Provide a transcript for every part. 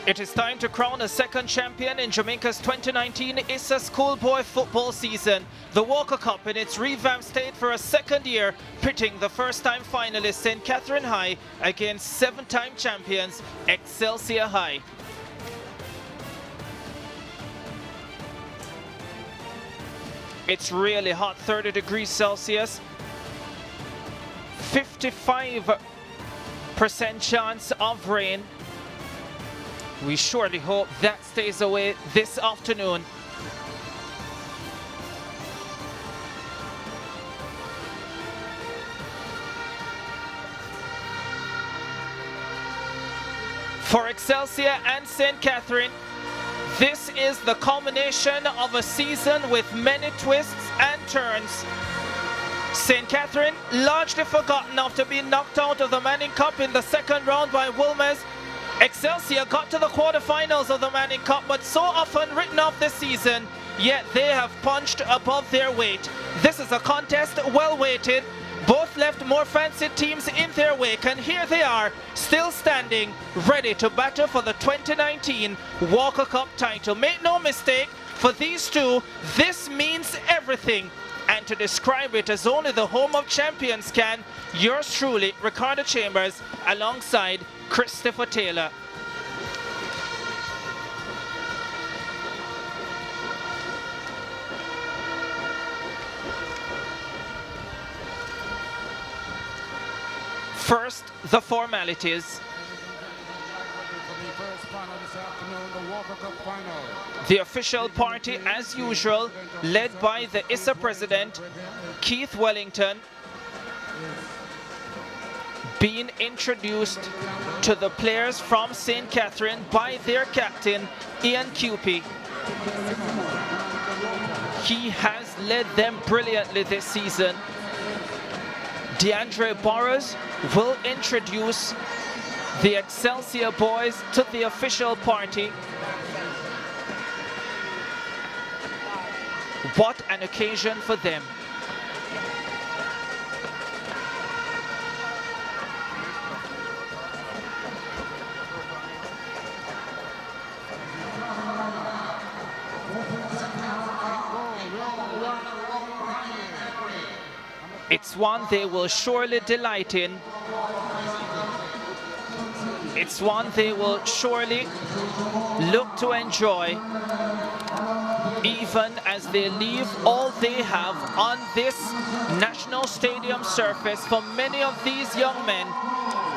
It is time to crown a second champion in Jamaica's 2019 ISSA Schoolboy Football season. The Walker Cup in its revamped state for a second year, pitting the first-time finalists St. Catherine High against seven-time champions Excelsior High. It's really hot, 30 degrees Celsius, 55% chance of rain. We surely hope that stays away this afternoon. For Excelsior and St. Catherine, this is the culmination of a season with many twists and turns. St. Catherine largely forgotten after being knocked out of the Manning Cup in the second round by Wilmers. Excelsior got to the quarterfinals of the Manning Cup, but so often written off this season, yet they have punched above their weight. This is a contest well weighted. Both left more fancied teams in their wake, and here they are, still standing, ready to battle for the 2019 Walker Cup title. Make no mistake, for these two, this means everything. And to describe it as only the home of champions can, yours truly, Ricardo Chambers, alongside Christopher Taylor. First, the formalities. The official party, as usual, led by the ISSA president, Keith Wellington, being introduced to the players from St. Catherine by their captain, Ian Cupey. He has led them brilliantly this season. DeAndre Borras will introduce the Excelsior boys to the official party. What an occasion for them. It's one they will surely delight in. It's one they will surely look to enjoy, even as they leave all they have on this National Stadium surface. For many of these young men,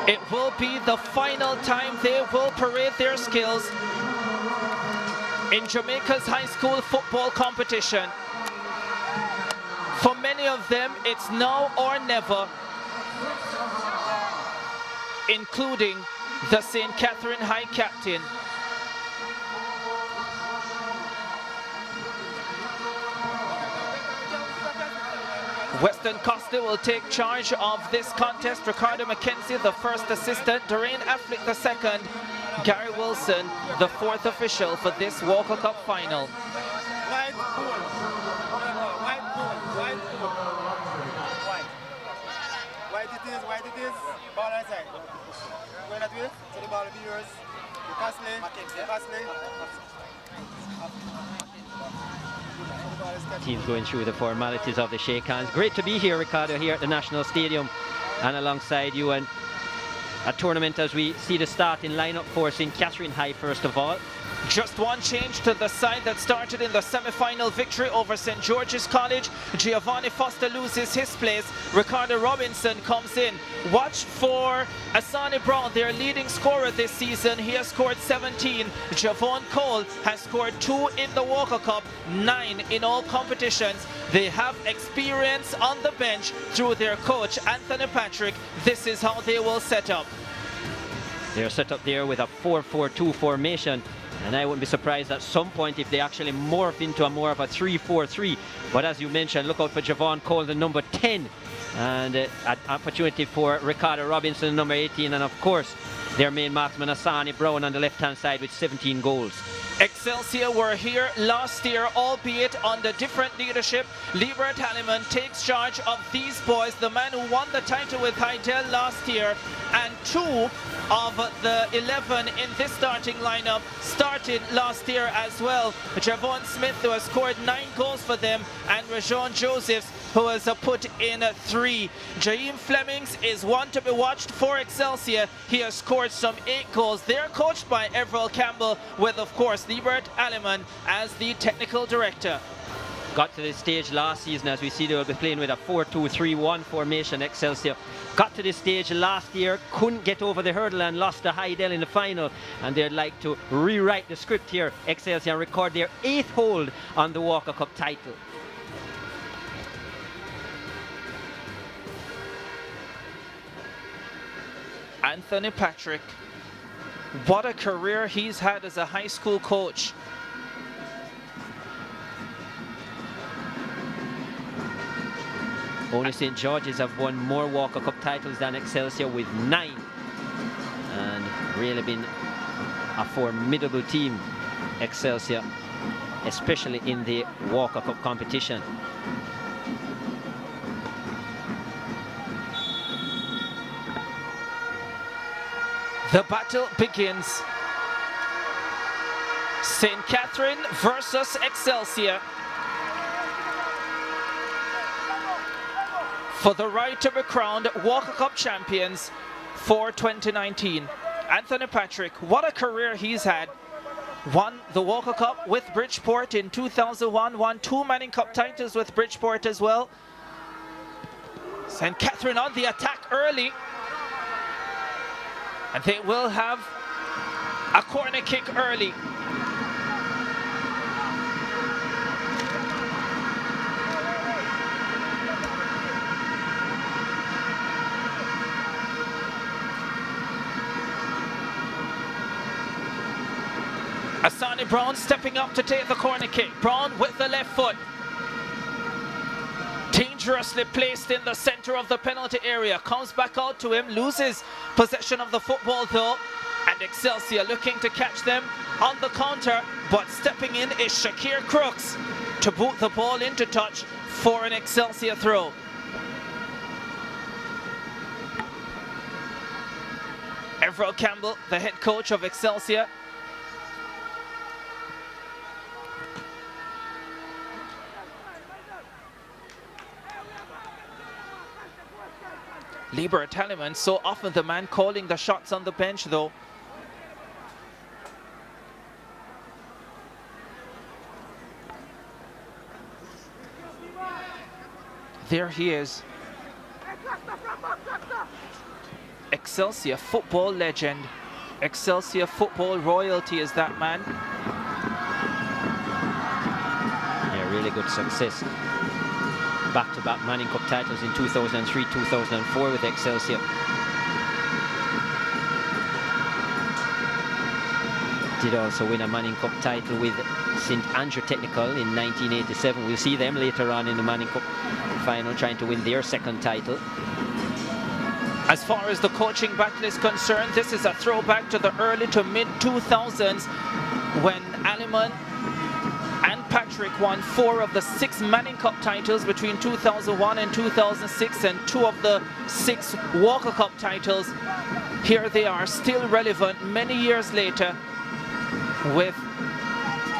it will be the final time they will parade their skills in Jamaica's high school football competition. For many of them, it's now or never, including the St. Catherine High captain. Weston Costa will take charge of this contest. Ricardo McKenzie, the first assistant. Doreen Affleck, the second. Gary Wilson, the fourth official for this Walker Cup final. White it is, ball outside. Going that way, so the ball will be yours. Teams going through the formalities of the shake hands. Great to be here, Ricardo, here at the National Stadium and alongside you, and a tournament as we see the starting lineup for St. Catherine High first of all. Just one change to the side that started in the semi-final victory over St. George's College. Giovanni Foster loses his place. Ricardo Robinson comes in. Watch for Asani Brown, their leading scorer this season. He has scored 17. Javon Cole has scored 2 in the Walker Cup, 9 in all competitions. They have experience on the bench through their coach, Anthony Patrick. This is how they will set up. They're set up there with a 4-4-2 formation. And I wouldn't be surprised at some point if they actually morph into more of a 3-4-3. But as you mentioned, look out for Javon Cole, the number 10. And an opportunity for Ricardo Robinson, number 18. And of course, their main marksman, Asani Brown, on the left-hand side with 17 goals. Excelsior were here last year, albeit under different leadership. Liebert Halliman takes charge of these boys, the man who won the title with Heidel last year, and 2 of the 11 in this starting lineup started last year as well. Javon Smith, who has scored 9 goals for them, and Rajon Josephs, who has put in 3. Jaheim Flemings is one to be watched for Excelsior. He has scored some 8 goals. They're coached by Everell Campbell, with, of course, Liebert Halliman as the technical director. Got to this stage last season, as we see they'll be playing with a 4-2-3-1 formation. Excelsior got to this stage last year, couldn't get over the hurdle and lost to Heidel in the final, and they'd like to rewrite the script here, Excelsior, and record their 8th hold on the Walker Cup title. Anthony Patrick, what a career he's had as a high school coach. Only St. George's have won more Walker Cup titles than Excelsior, with 9, and really been a formidable team, Excelsior, especially in the Walker Cup competition. The battle begins. St. Catherine versus Excelsior for the right to be crowned Walker Cup champions for 2019. Anthony Patrick, what a career he's had. Won the Walker Cup with Bridgeport in 2001, won 2 Manning Cup titles with Bridgeport as well. St. Catherine on the attack early, and they will have a corner kick early. Asani Brown stepping up to take the corner kick. Brown with the left foot. Dangerously placed in the center of the penalty area. Comes back out to him, loses possession of the football though. And Excelsior looking to catch them on the counter, but stepping in is Shakir Crooks to boot the ball into touch for an Excelsior throw. Everell Campbell, the head coach of Excelsior. Liebert Halliman, so often the man calling the shots on the bench though. There he is. Excelsior football legend. Excelsior football royalty is that man. Yeah, really good success. Back-to-back Manning Cup titles in 2003, 2004 with Excelsior. Did also win a Manning Cup title with St. Andrew Technical in 1987. We'll see them later on in the Manning Cup final, trying to win their 2nd title. As far as the coaching battle is concerned, this is a throwback to the early to mid 2000s when Alleman and Patrick won 4 of the 6 Manning Cup titles between 2001 and 2006, and 2 of the 6 Walker Cup titles. Here they are, still relevant many years later, with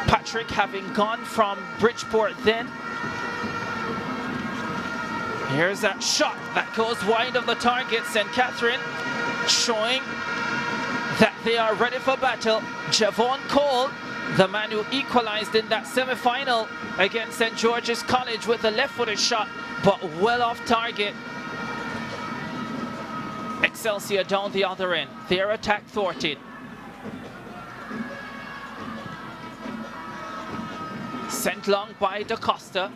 Patrick having gone from Bridgeport then. Here's that shot that goes wide of the target. St. Catherine showing that they are ready for battle. Javon Cole, the man who equalized in that semi-final against St. George's College with a left-footed shot, but well off target. Excelsior down the other end. Their attack thwarted. Sent long by Da Costa.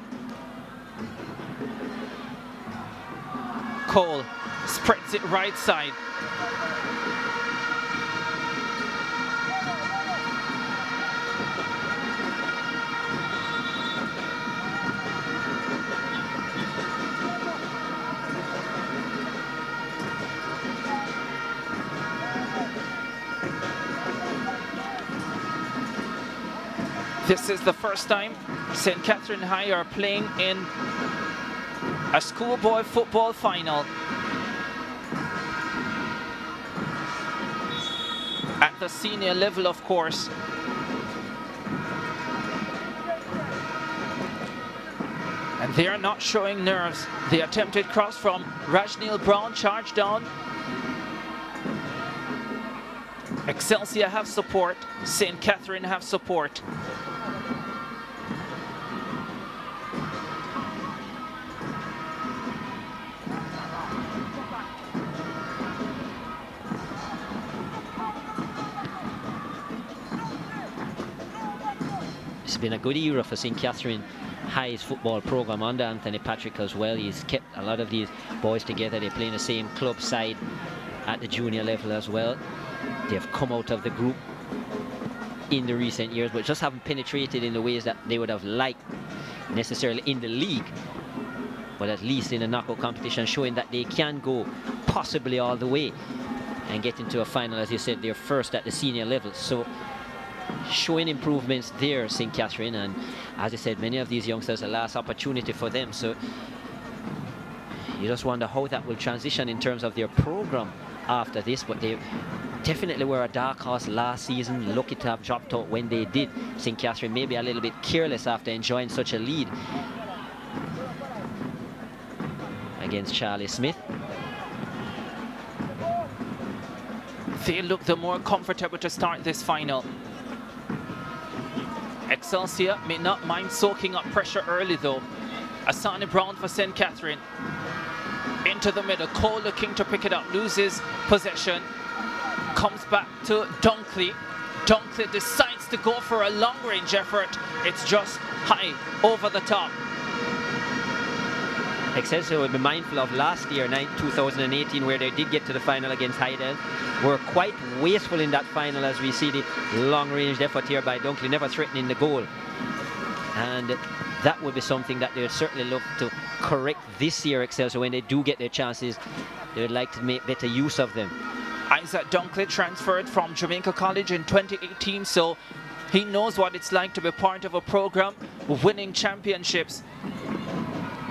Cole spreads it right side. This is the first time St. Catherine High are playing in a schoolboy football final. At the senior level, of course. And they are not showing nerves. The attempted cross from Rajneil Brown, charged down. Excelsior have support, St. Catherine have support. It's been a good era for St. Catherine High's football program under Anthony Patrick as well. He's kept a lot of these boys together. They play in the same club side at the junior level as well. They've come out of the group in the recent years, but just haven't penetrated in the ways that they would have liked necessarily in the league, but at least in the knockout competition, showing that they can go possibly all the way and get into a final. As you said, they're first at the senior level, so showing improvements there, St. Catherine. And as I said, many of these youngsters, a last opportunity for them, so you just wonder how that will transition in terms of their program after this. But they definitely were a dark horse last season, lucky to have dropped out when they did. St. Catherine maybe a little bit careless after enjoying such a lead against Charlie Smith. They look the more comfortable to start this final. Excelsior may not mind soaking up pressure early though. Asani Brown for St. Catherine. Into the middle, Cole looking to pick it up, loses possession. Comes back to Dunkley. Dunkley decides to go for a long-range effort. It's just high over the top. Excelsior will be mindful of last year, 2018, where they did get to the final against Heidel. Were quite wasteful in that final, as we see the long-range effort here by Dunkley, never threatening the goal. And that would be something that they would certainly look to correct this year, Excelsior. When they do get their chances, they would like to make better use of them. Isaac Dunkley transferred from Jamaica College in 2018, so he knows what it's like to be part of a program winning championships.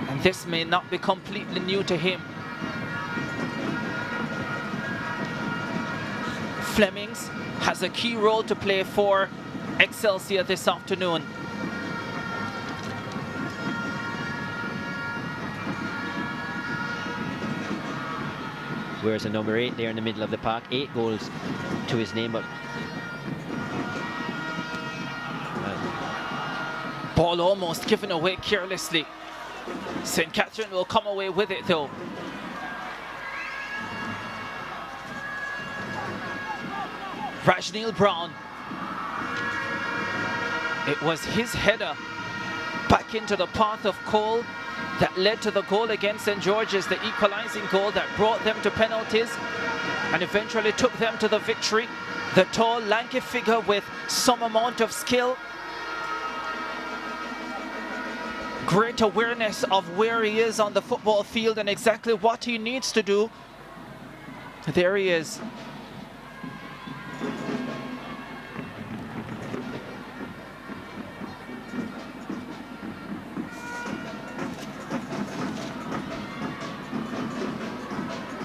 And this may not be completely new to him. Flemings has a key role to play for Excelsior this afternoon. Whereas the number 8 there in the middle of the park, 8 goals to his name, but ball almost given away carelessly. St. Catherine will come away with it though. Rajneil Brown. It was his header back into the path of Cole that led to the goal against St. George's, the equalizing goal that brought them to penalties and eventually took them to the victory. The tall, lanky figure with some amount of skill. Great awareness of where he is on the football field and exactly what he needs to do. There he is.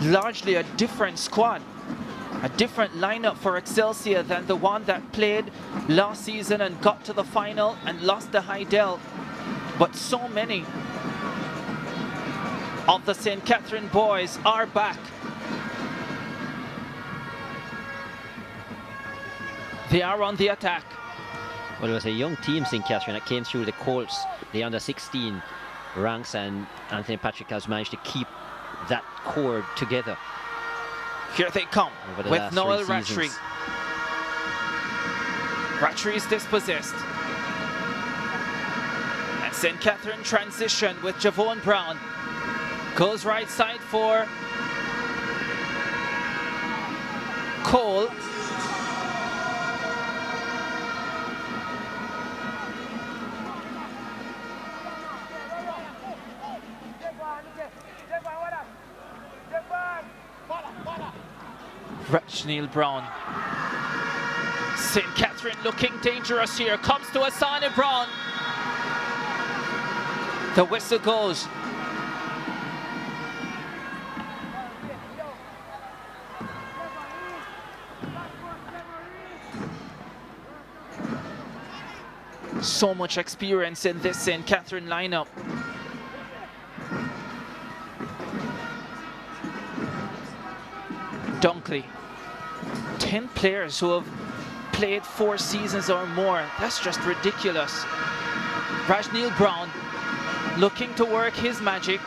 Largely a different squad, a different lineup for Excelsior than the one that played last season and got to the final and lost to Heidel. But so many of the St. Catherine boys are back. They are on the attack. Well, it was a young team, St. Catherine, that came through the Colts, the under-16 ranks, and Anthony Patrick has managed to keep that core together. Here they come with Noel Rattray. Rattray is dispossessed. And St. Catherine transition with Javon Brown. Goes right side for Cole. Rajneil Brown St. Catherine looking dangerous here. Comes to Asani Brown. The whistle goes. So much experience in this St. Catherine lineup. Dunkley. 10 players who have played 4 seasons or more. That's just ridiculous. Rajneil Brown looking to work his magic.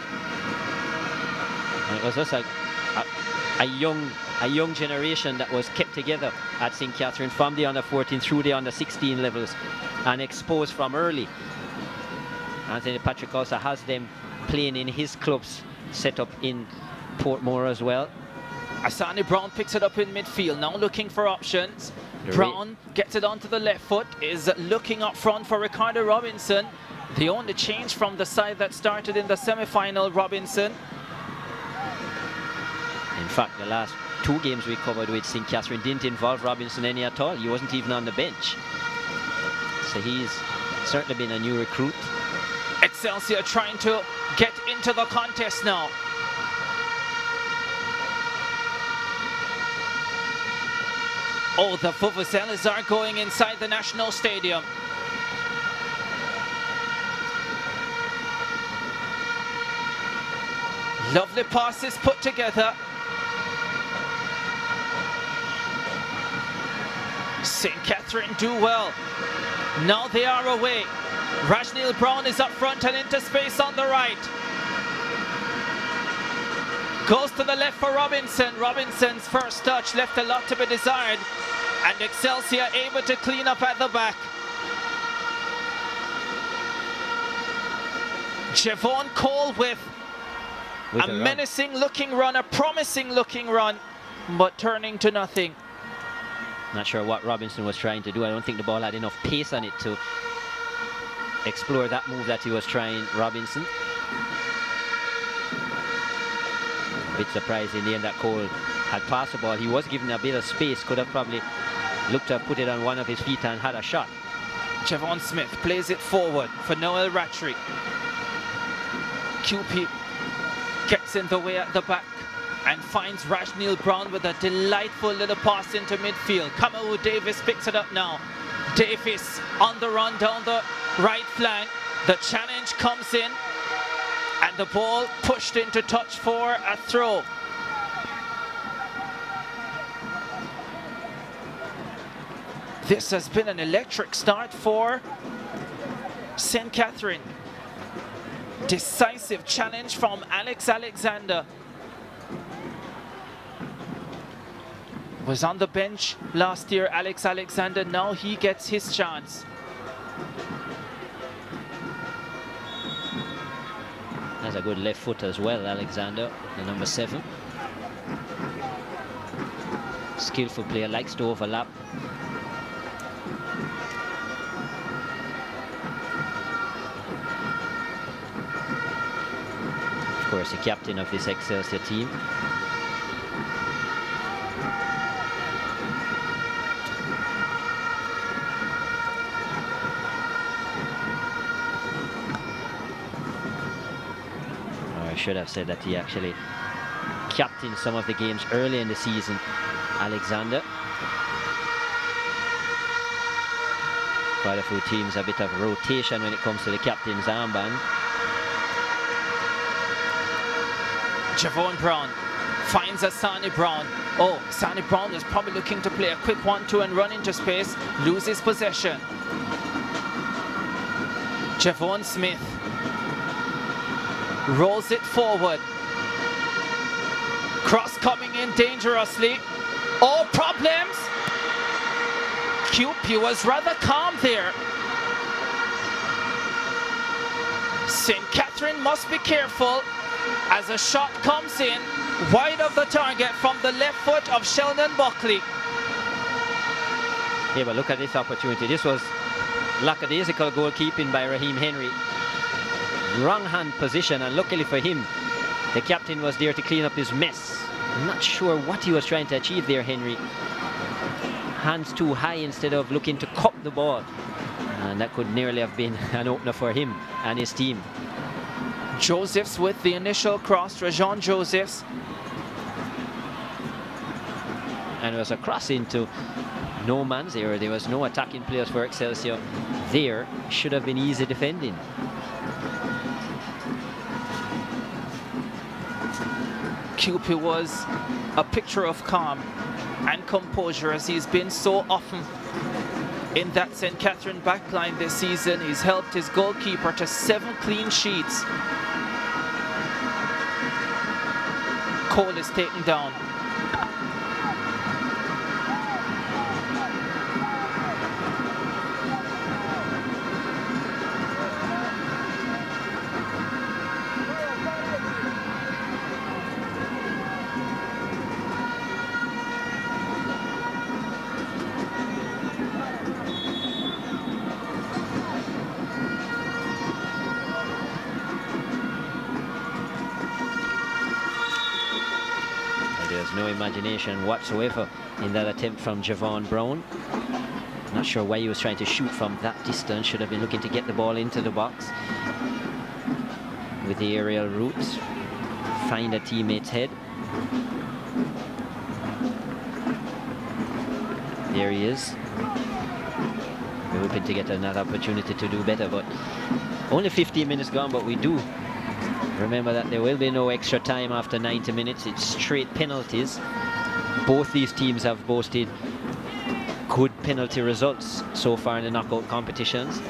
And it was just like a young generation that was kept together at St. Catherine from the under 14 through the under 16 levels and exposed from early. Anthony Patrick also has them playing in his clubs set up in Portmore as well. Asani Brown picks it up in midfield, now looking for options. Brown gets it onto the left foot, is looking up front for Ricardo Robinson. The only change from the side that started in the semi-final, Robinson. In fact, the last 2 games we covered with St. Catherine didn't involve Robinson any at all. He wasn't even on the bench. So he's certainly been a new recruit. Excelsior trying to get into the contest now. Oh, the Vuvuzelas are going inside the National Stadium. Lovely passes put together. St. Catherine do well. Now they are away. Rajneil Brown is up front and into space on the right. Goes to the left for Robinson. Robinson's first touch left a lot to be desired. And Excelsior able to clean up at the back. Javon Cole with a menacing looking run, a promising looking run, but turning to nothing. Not sure what Robinson was trying to do. I don't think the ball had enough pace on it to explore that move that he was trying, Robinson. A bit surprised in the end that Cole had passed the ball. He was given a bit of space, could have probably looked to have put it on one of his feet and had a shot. Javon Smith plays it forward for Noel Rattry. QP gets in the way at the back and finds Rajneil Brown with a delightful little pass into midfield. Kamau Davis picks it up now. Davis on the run down the right flank. The challenge comes in and the ball pushed into touch for a throw. This has been an electric start for St. Catherine. Decisive challenge from Alex Alexander. Was on the bench last year, Alex Alexander. Now he gets his chance. Has a good left foot as well, Alexander, the number 7. Skillful player, likes to overlap. Of course, the captain of this Excelsior team. I should have said that he actually captained some of the games early in the season, Alexander. Quite a few teams, a bit of rotation when it comes to the captain's armband. Javon Brown finds Asani Brown. Oh, Asani Brown is probably looking to play a quick 1-2 and run into space, loses possession. Javon Smith rolls it forward. Cross coming in dangerously. Oh, problems! QP was rather calm there. St. Catherine must be careful as a shot comes in wide of the target from the left foot of Sheldon Buckley. Yeah, but look at this opportunity. This was lackadaisical goalkeeping by Raheem Henry. Wrong hand position, and luckily for him, the captain was there to clean up his mess. I'm not sure what he was trying to achieve there, Henry. hands too high instead of looking to cup the ball. And that could nearly have been an opener for him and his team. Josephs with the initial cross, Rajon Josephs. And it was a cross into no man's area. There was no attacking players for Excelsior there. Should have been easy defending. Cupid was a picture of calm and composure, as he's been so often in that St. Catherine backline this season. He's helped his goalkeeper to 7 clean sheets. Cole is taken down. No imagination whatsoever in that attempt from Javon Brown. Not sure why he was trying to shoot from that distance. Should have been looking to get the ball into the box with the aerial routes. Find a teammate's head. There he is. We're hoping to get another opportunity to do better, but only 15 minutes gone, but we do remember that there will be no extra time after 90 minutes. It's straight penalties. Both these teams have boasted good penalty results so far in the knockout competitions.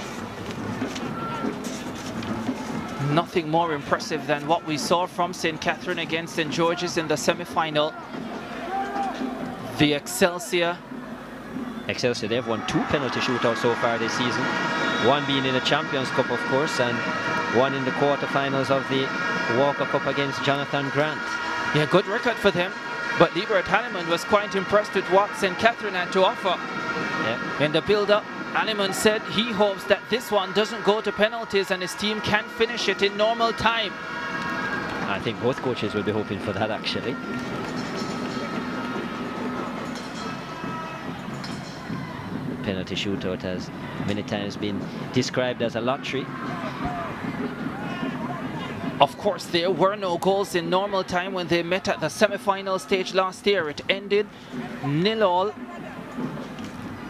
Nothing more impressive than what we saw from St. Catherine against St. George's in the semi-final. The Excelsior, they've won 2 penalty shootouts so far this season. One being in the Champions Cup, of course, and one in the quarterfinals of the Walker Cup against Jonathan Grant. Yeah, good record for them. But Liebert Hanneman was quite impressed with what St. Catherine had to offer. Yeah. In the build-up, Hanneman said he hopes that this one doesn't go to penalties and his team can finish it in normal time. I think both coaches will be hoping for that, actually. Penalty shootout has many times been described as a lottery. Of course, there were no goals in normal time when they met at the semi-final stage last year. It ended 0-0,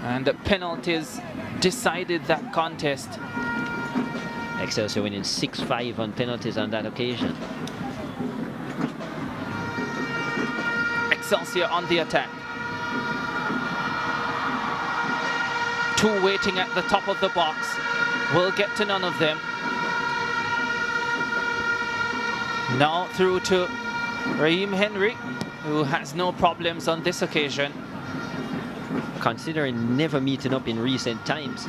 and the penalties decided that contest. Excelsior winning 6-5 on penalties on that occasion. Excelsior on the attack. 2 waiting at the top of the box. We'll get to none of them. Now through to Raheem Henry, who has no problems on this occasion. Considering never meeting up in recent times,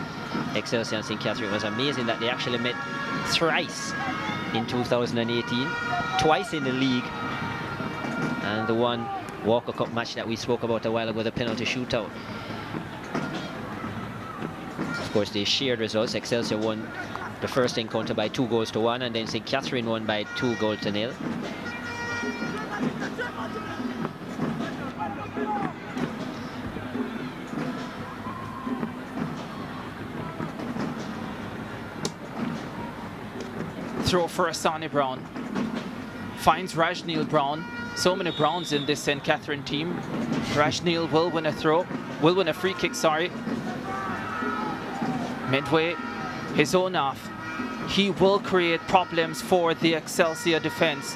Excelsior and St. Catherine, was amazing that they actually met thrice in 2018, twice in the league, and the one Walker Cup match that we spoke about a while ago, the penalty shootout. Of course, they shared results. Excelsior won the first encounter by 2-1, and then St. Catherine won by 2-0. Throw for Asani Brown. Finds Rajneel Brown. So many Browns in this St. Catherine team. Rajneel will win a free kick, sorry. Midway, his own half. He will create problems for the Excelsior defense.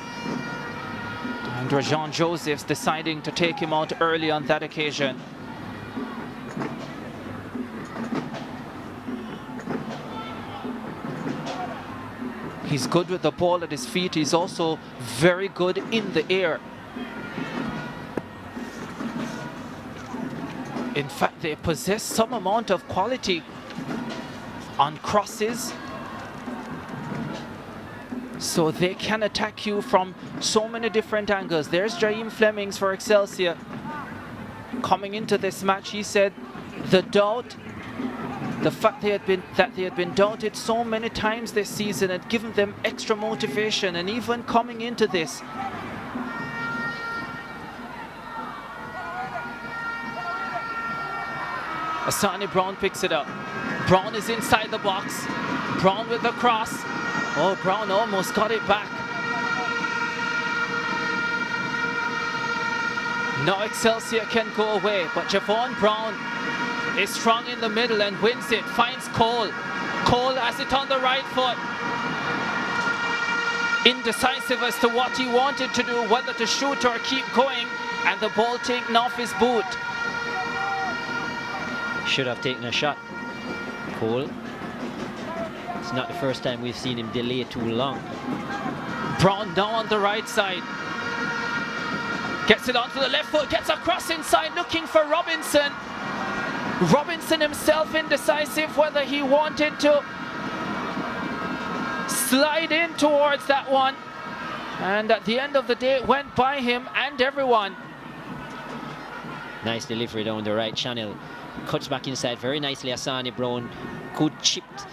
And Rajon Josephs deciding to take him out early on that occasion. He's good with the ball at his feet. He's also very good in the air. In fact, they possess some amount of quality on crosses, so they can attack you from so many different angles. There's Jaheim Flemings for Excelsior. Coming into this match, he said the doubt, the fact that they had been doubted so many times this season had given them extra motivation, and even coming into this, Asani Brown picks it up. Brown is inside the box. Brown with the cross. Oh, Brown almost got it back. Now Excelsior can go away, but Javon Brown is strong in the middle and wins it. Finds Cole. Cole has it on the right foot. Indecisive as to what he wanted to do, whether to shoot or keep going, and the ball taken off his boot. Should have taken a shot. Cole. It's not the first time we've seen him delay too long. Brown down on the right side. Gets it onto the left foot, gets across inside, looking for Robinson. Robinson himself indecisive whether he wanted to slide in towards that one. And at the end of the day, it went by him and everyone. Nice delivery down the right channel. Cuts back inside very nicely. Asani Brown, good chipped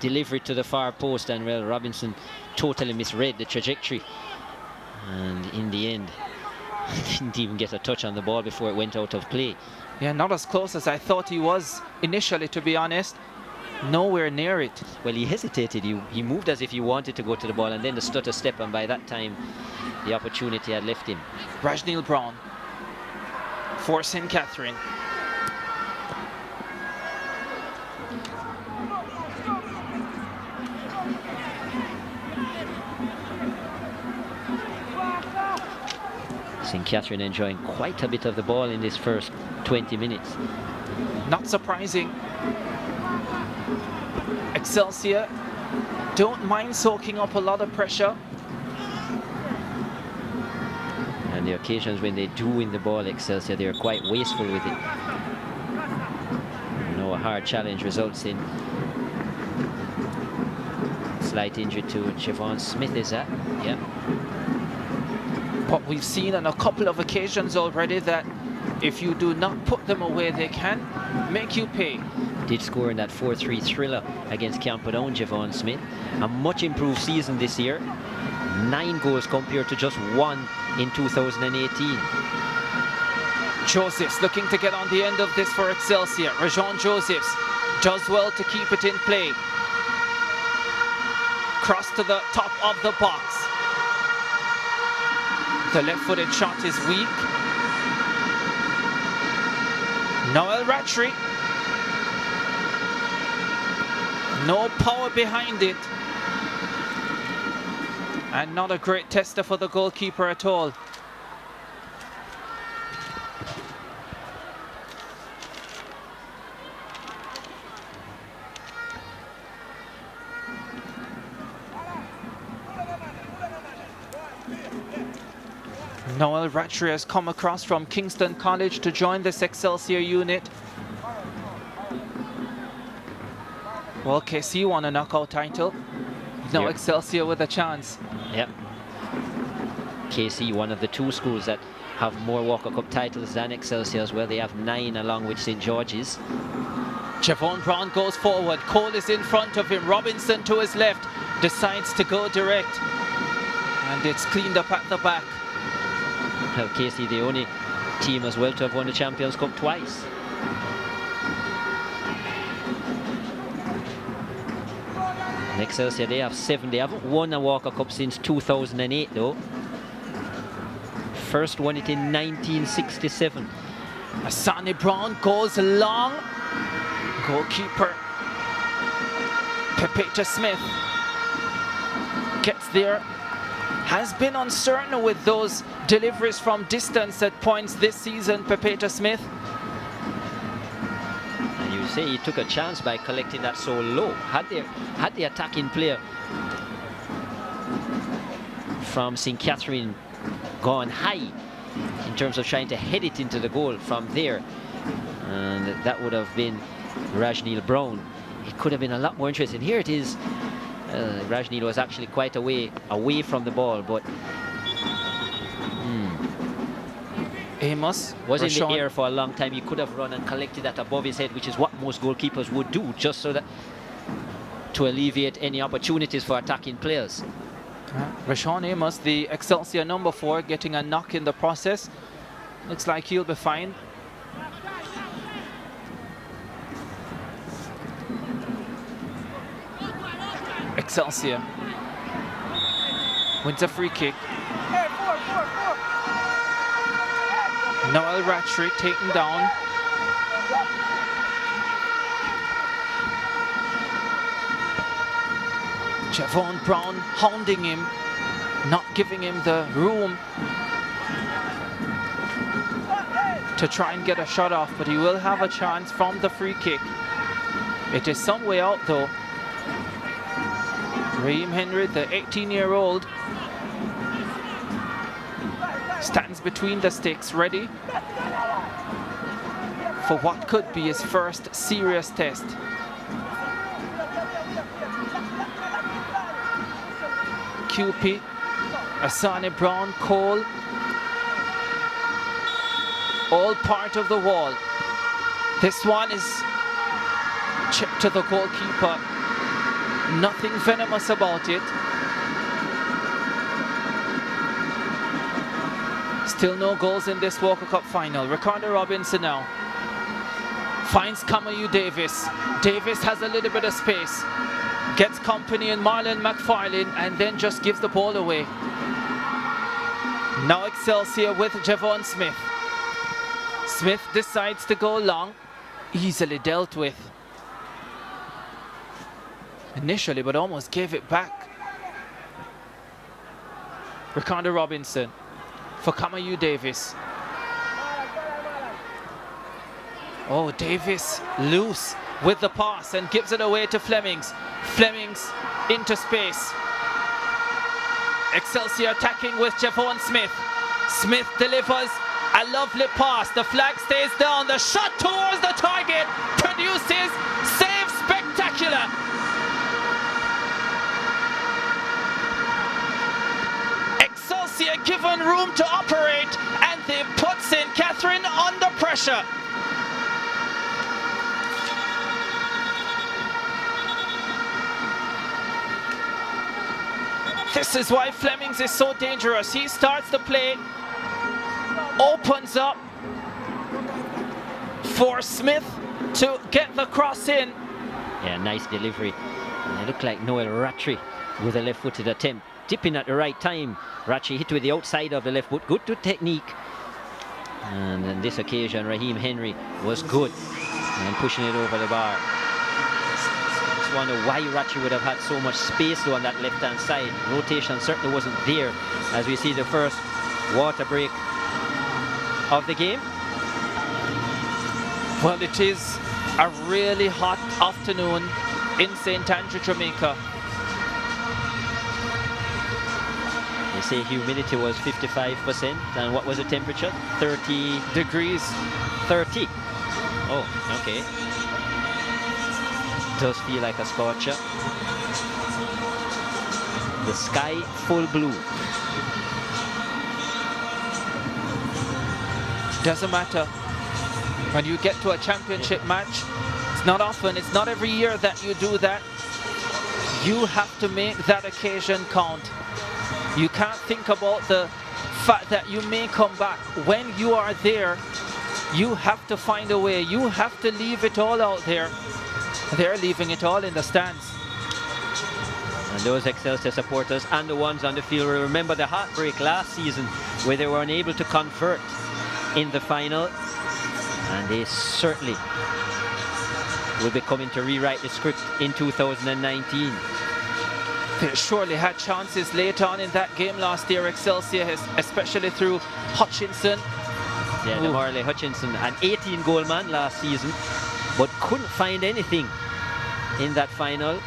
delivery to the far post, and well, Robinson totally misread the trajectory. And in the end, didn't even get a touch on the ball before it went out of play. Yeah, not as close as I thought he was initially, to be honest. Nowhere near it. Well, he hesitated. He moved as if he wanted to go to the ball, and then the stutter step, and by that time, the opportunity had left him. Rajneil Brown for St. Catherine. St. Catherine enjoying quite a bit of the ball in this first 20 minutes. Not surprising. Excelsior don't mind soaking up a lot of pressure. And the occasions when they do win the ball, Excelsior, they're quite wasteful with it. You know, a hard challenge results in slight injury to Javon Smith, is that? Yeah. But we've seen on a couple of occasions already that if you do not put them away, they can make you pay. Did score in that 4-3 thriller against Camperdown, Javon Smith. A much improved season this year. 9 goals compared to just 1 in 2018. Josephs looking to get on the end of this for Excelsior. Rajon Josephs does well to keep it in play. Cross to the top of the box. The left-footed shot is weak. Noel Rattray. No power behind it. And not a great tester for the goalkeeper at all. Noel Rattray has come across from Kingston College to join this Excelsior unit. Well, KC won a knockout title. Now Yep. Excelsior with a chance. Yep. KC, one of the 2 schools that have more Walker Cup titles than Excelsior as well. They have 9 along with St. George's. Javon Brown goes forward. Cole is in front of him. Robinson to his left. Decides to go direct. And it's cleaned up at the back. Well, KC, the only team as well to have won the Champions Cup twice. And Excelsior, they have 7. They haven't won a Walker Cup since 2008 though. First won it in 1967. Asani Brown goes long. Goalkeeper Pepeta Smith gets there. Has been uncertain with those deliveries from distance at points this season, Pepeta Smith. And you say he took a chance by collecting that so low. Had the attacking player from St. Catherine gone high in terms of trying to head it into the goal from there, and that would have been Rajneil Brown, it could have been a lot more interesting. Here it is. Rajneil was actually quite away from the ball, but Amos was in Rashawn the air for a long time. He could have run and collected that above his head, which is what most goalkeepers would do, just so that to alleviate any opportunities for attacking players. Rashawn Amos, the Excelsior number 4, getting a knock in the process. Looks like he'll be fine. Excelsior wins a free kick. Noel Rattray taken down. Javon Brown hounding him, not giving him the room to try and get a shot off, but he will have a chance from the free kick. It is some way out though. Raheem Henry, the 18-year-old, stands between the sticks, ready for what could be his first serious test. Cupid, Asani Brown, Cole, all part of the wall. This one is chipped to the goalkeeper. Nothing venomous about it. Still no goals in this Walker Cup final. Ricardo Robinson now finds Kamayu Davis. Davis has a little bit of space. Gets company in Marlon McFarlane and then just gives the ball away. Now Excelsior with Javon Smith. Smith decides to go long. Easily dealt with initially, but almost gave it back. Ricardo Robinson for Kamayu Davis. Oh, Davis loose with the pass and gives it away to Flemings. Flemings into space. Excelsior attacking with Javon Smith. Smith delivers a lovely pass. The flag stays down. The shot towards the target produces save spectacular. Excelsior given room to operate and they put St. Catherine under pressure. This is why Flemings is so dangerous. He starts the play, opens up for Smith to get the cross in. Yeah, nice delivery. And it looked like Noel Rattray with a left-footed attempt. Tipping at the right time. Rattray hit with the outside of the left foot. Good technique. And on this occasion, Raheem Henry was good and pushing it over the bar. Just wonder why Rattray would have had so much space though on that left-hand side. Rotation certainly wasn't there as we see the first water break of the game. Well, it is a really hot afternoon in St. Andrew, Jamaica. They say humidity was 55%, and what was the temperature? 30 degrees. 30. Oh, okay. Does feel like a scorcher. The sky full blue. Doesn't matter. When you get to a championship match, it's not often, it's not every year that you do that. You have to make that occasion count. You can't think about the fact that you may come back. When you are there, you have to find a way. You have to leave it all out there. They're leaving it all in the stands. And those Excelsior supporters and the ones on the field will remember the heartbreak last season where they were unable to convert in the final. And they certainly will be coming to rewrite the script in 2019. They surely had chances late on in that game last year, Excelsior, especially through Hutchinson. Yeah, the Marley Hutchinson, an 18-goal man last season, but couldn't find anything in that final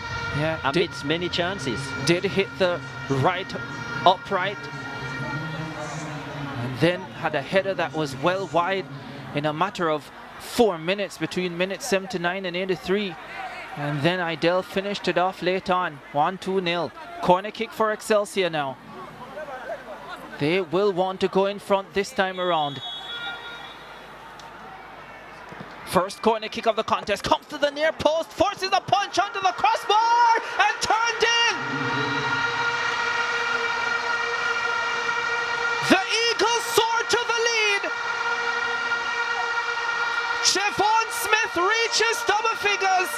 amidst many chances. Did hit the right upright and then had a header that was well wide in a matter of 4 minutes between minutes 79 and 83. And then Idell finished it off late on, 1-2-0. Corner kick for Excelsior now. They will want to go in front this time around. First corner kick of the contest comes to the near post, forces a punch onto the crossbar and turned in. The Eagles soar to the lead. Javon Smith reaches double figures.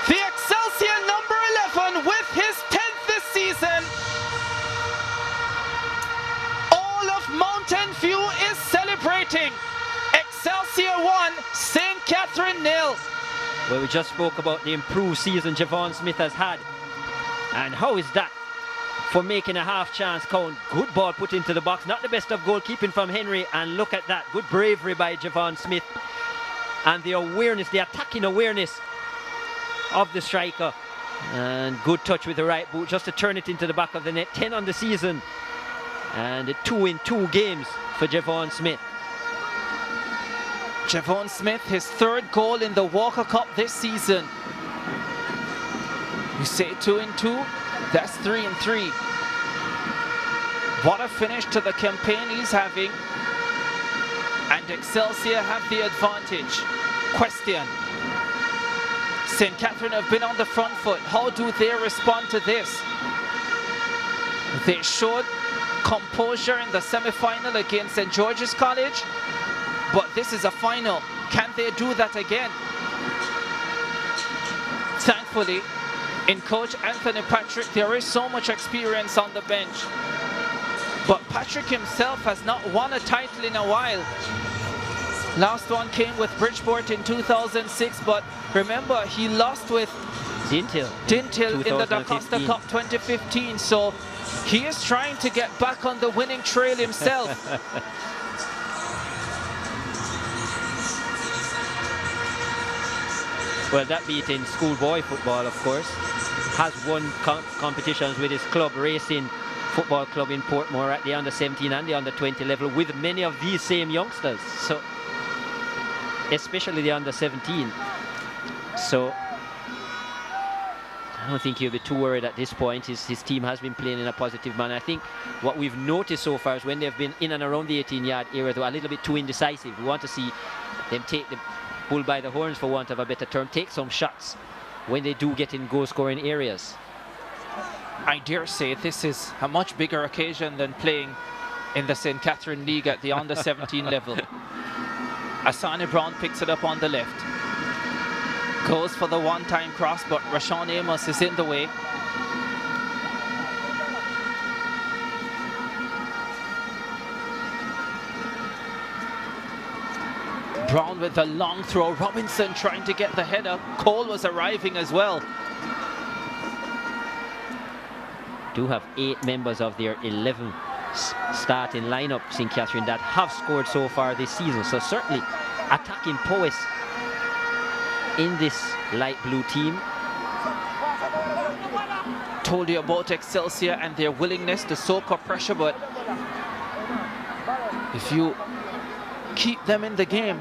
The Excelsior number 11 with his St. Catherine 0. Well, we just spoke about the improved season Javon Smith has had. And how is that for making a half chance count? Good ball put into the box. Not the best of goalkeeping from Henry. And look at that. Good bravery by Javon Smith. And the awareness, the attacking awareness of the striker. And good touch with the right boot just to turn it into the back of the net. 10 on the season. And 2 in 2 games for Javon Smith. Javon Smith, his 3rd goal in the Walker Cup this season. You say 2 in 2, that's 3 in 3. What a finish to the campaign he's having. And Excelsior have the advantage. Question. St. Catherine have been on the front foot. How do they respond to this? They showed composure in the semi-final against St. George's College. But this is a final. Can they do that again? Thankfully, in Coach Anthony Patrick, there is so much experience on the bench. But Patrick himself has not won a title in a while. Last one came with Bridgeport in 2006, but remember, he lost with Dintil in the Da Costa Cup 2015. So he is trying to get back on the winning trail himself. Well, that beat in schoolboy football, of course. Has won competitions with his club, Racing Football Club in Portmore, at the under-17 and the under-20 level, with many of these same youngsters. So, especially the under-17. So, I don't think he'll be too worried at this point. His team has been playing in a positive manner. I think what we've noticed so far is when they've been in and around the 18-yard area, they're a little bit too indecisive. We want to see them take the bull by the horns, for want of a better term, take some shots when they do get in goal-scoring areas. I dare say this is a much bigger occasion than playing in the St. Catherine League at the under-17 level. Asani Brown picks it up on the left. Goes for the one-time cross, but Rashawn Amos is in the way. Brown with the long throw. Robinson trying to get the header. Cole was arriving as well. Do have 8 members of their 11 starting lineup, St. Catherine, that have scored so far this season. So certainly attacking prowess in this light blue team. Told you about Excelsior and their willingness to soak up pressure, but if you keep them in the game,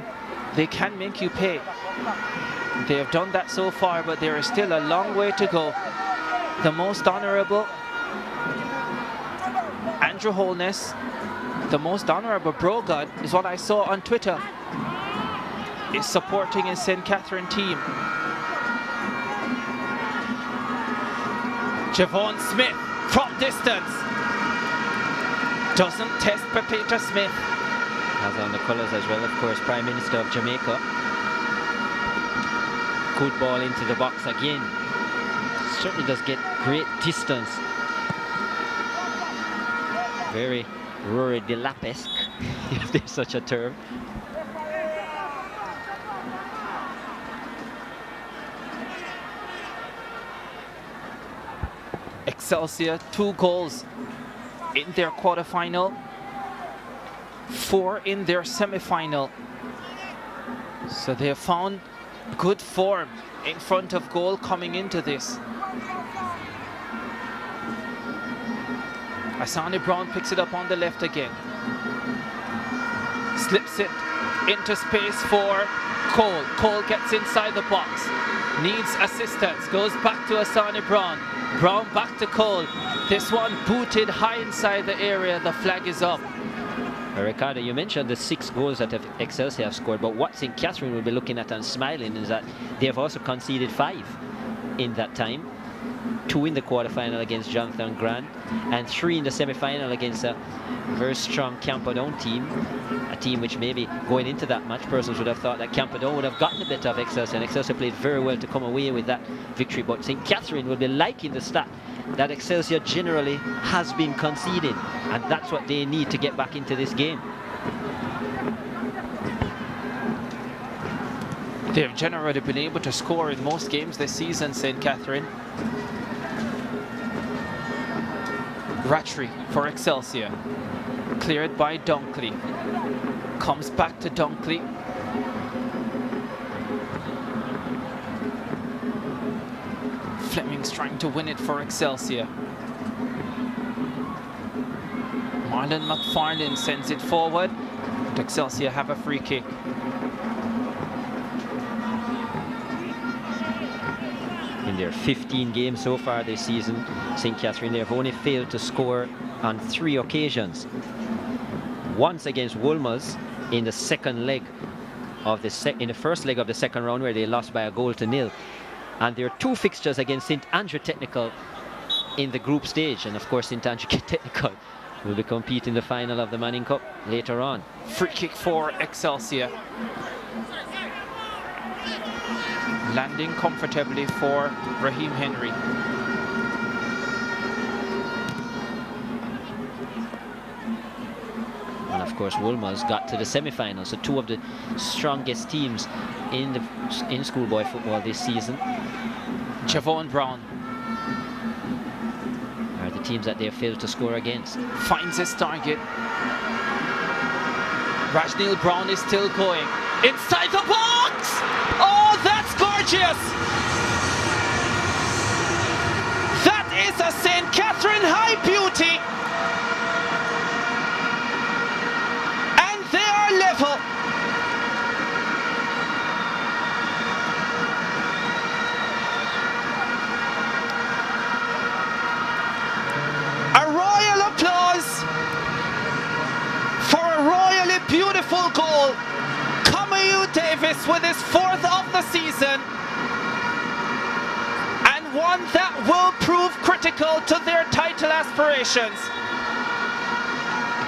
they can make you pay. They have done that so far, but there is still a long way to go. The most honorable, Andrew Holness. The most honorable, Brogard, is what I saw on Twitter, is supporting his St. Catherine team. Javon Smith from distance. Doesn't test Pepita Smith. Has on the colours as well, of course, Prime Minister of Jamaica. Good ball into the box again. Certainly does get great distance. Very Rory Delap-esque, if there's such a term. Excelsior, 2 goals in their quarterfinal, 4 in their semi-final. So they have found good form in front of goal coming into this. Asani Brown picks it up on the left again. Slips it into space for Cole. Cole gets inside the box. Needs assistance. Goes back to Asani Brown. Brown back to Cole. This one booted high inside the area. The flag is up. Ricardo, you mentioned the 6 goals that Excelsior have scored, but what St. Catherine will be looking at and smiling is that they have also conceded 5 in that time. 2 in the quarterfinal against Jonathan Grant, and 3 in the semi-final against a very strong Camperdown team. A team which maybe going into that match, persons would have thought that Camperdown would have gotten the better of Excelsior, and Excelsior played very well to come away with that victory. But St. Catherine will be liking the stat that Excelsior generally has been conceding, and that's what they need to get back into this game. They've generally been able to score in most games this season, St. Catherine. Ratchery for Excelsior. Cleared by Dunkley. Comes back to Dunkley. Fleming's trying to win it for Excelsior. Marlon McFarlane sends it forward. And Excelsior have a free kick. In their 15 games so far this season, St. Catherine, they have only failed to score on 3 occasions. Once against Wolmer's in the second leg of the first leg of the second round, where they lost by a goal to nil. And there are 2 fixtures against St. Andrew Technical in the group stage, and of course St. Andrew Technical will be competing in the final of the Manning Cup later on. Free kick for Excelsior. Landing comfortably for Raheem Henry. And of course Wolmer's got to the semi-finals, so 2 of the strongest teams in schoolboy football this season Javon Brown are the teams that they have failed to score against. finds his target. Rajneel Brown is still going. Inside the box! Oh, that's gorgeous! That is a St. Catherine High beauty! And they are level. A royal applause for a royally beautiful goal. Kamayu Davis with his 4th of the season, and one that will prove critical to their title aspirations.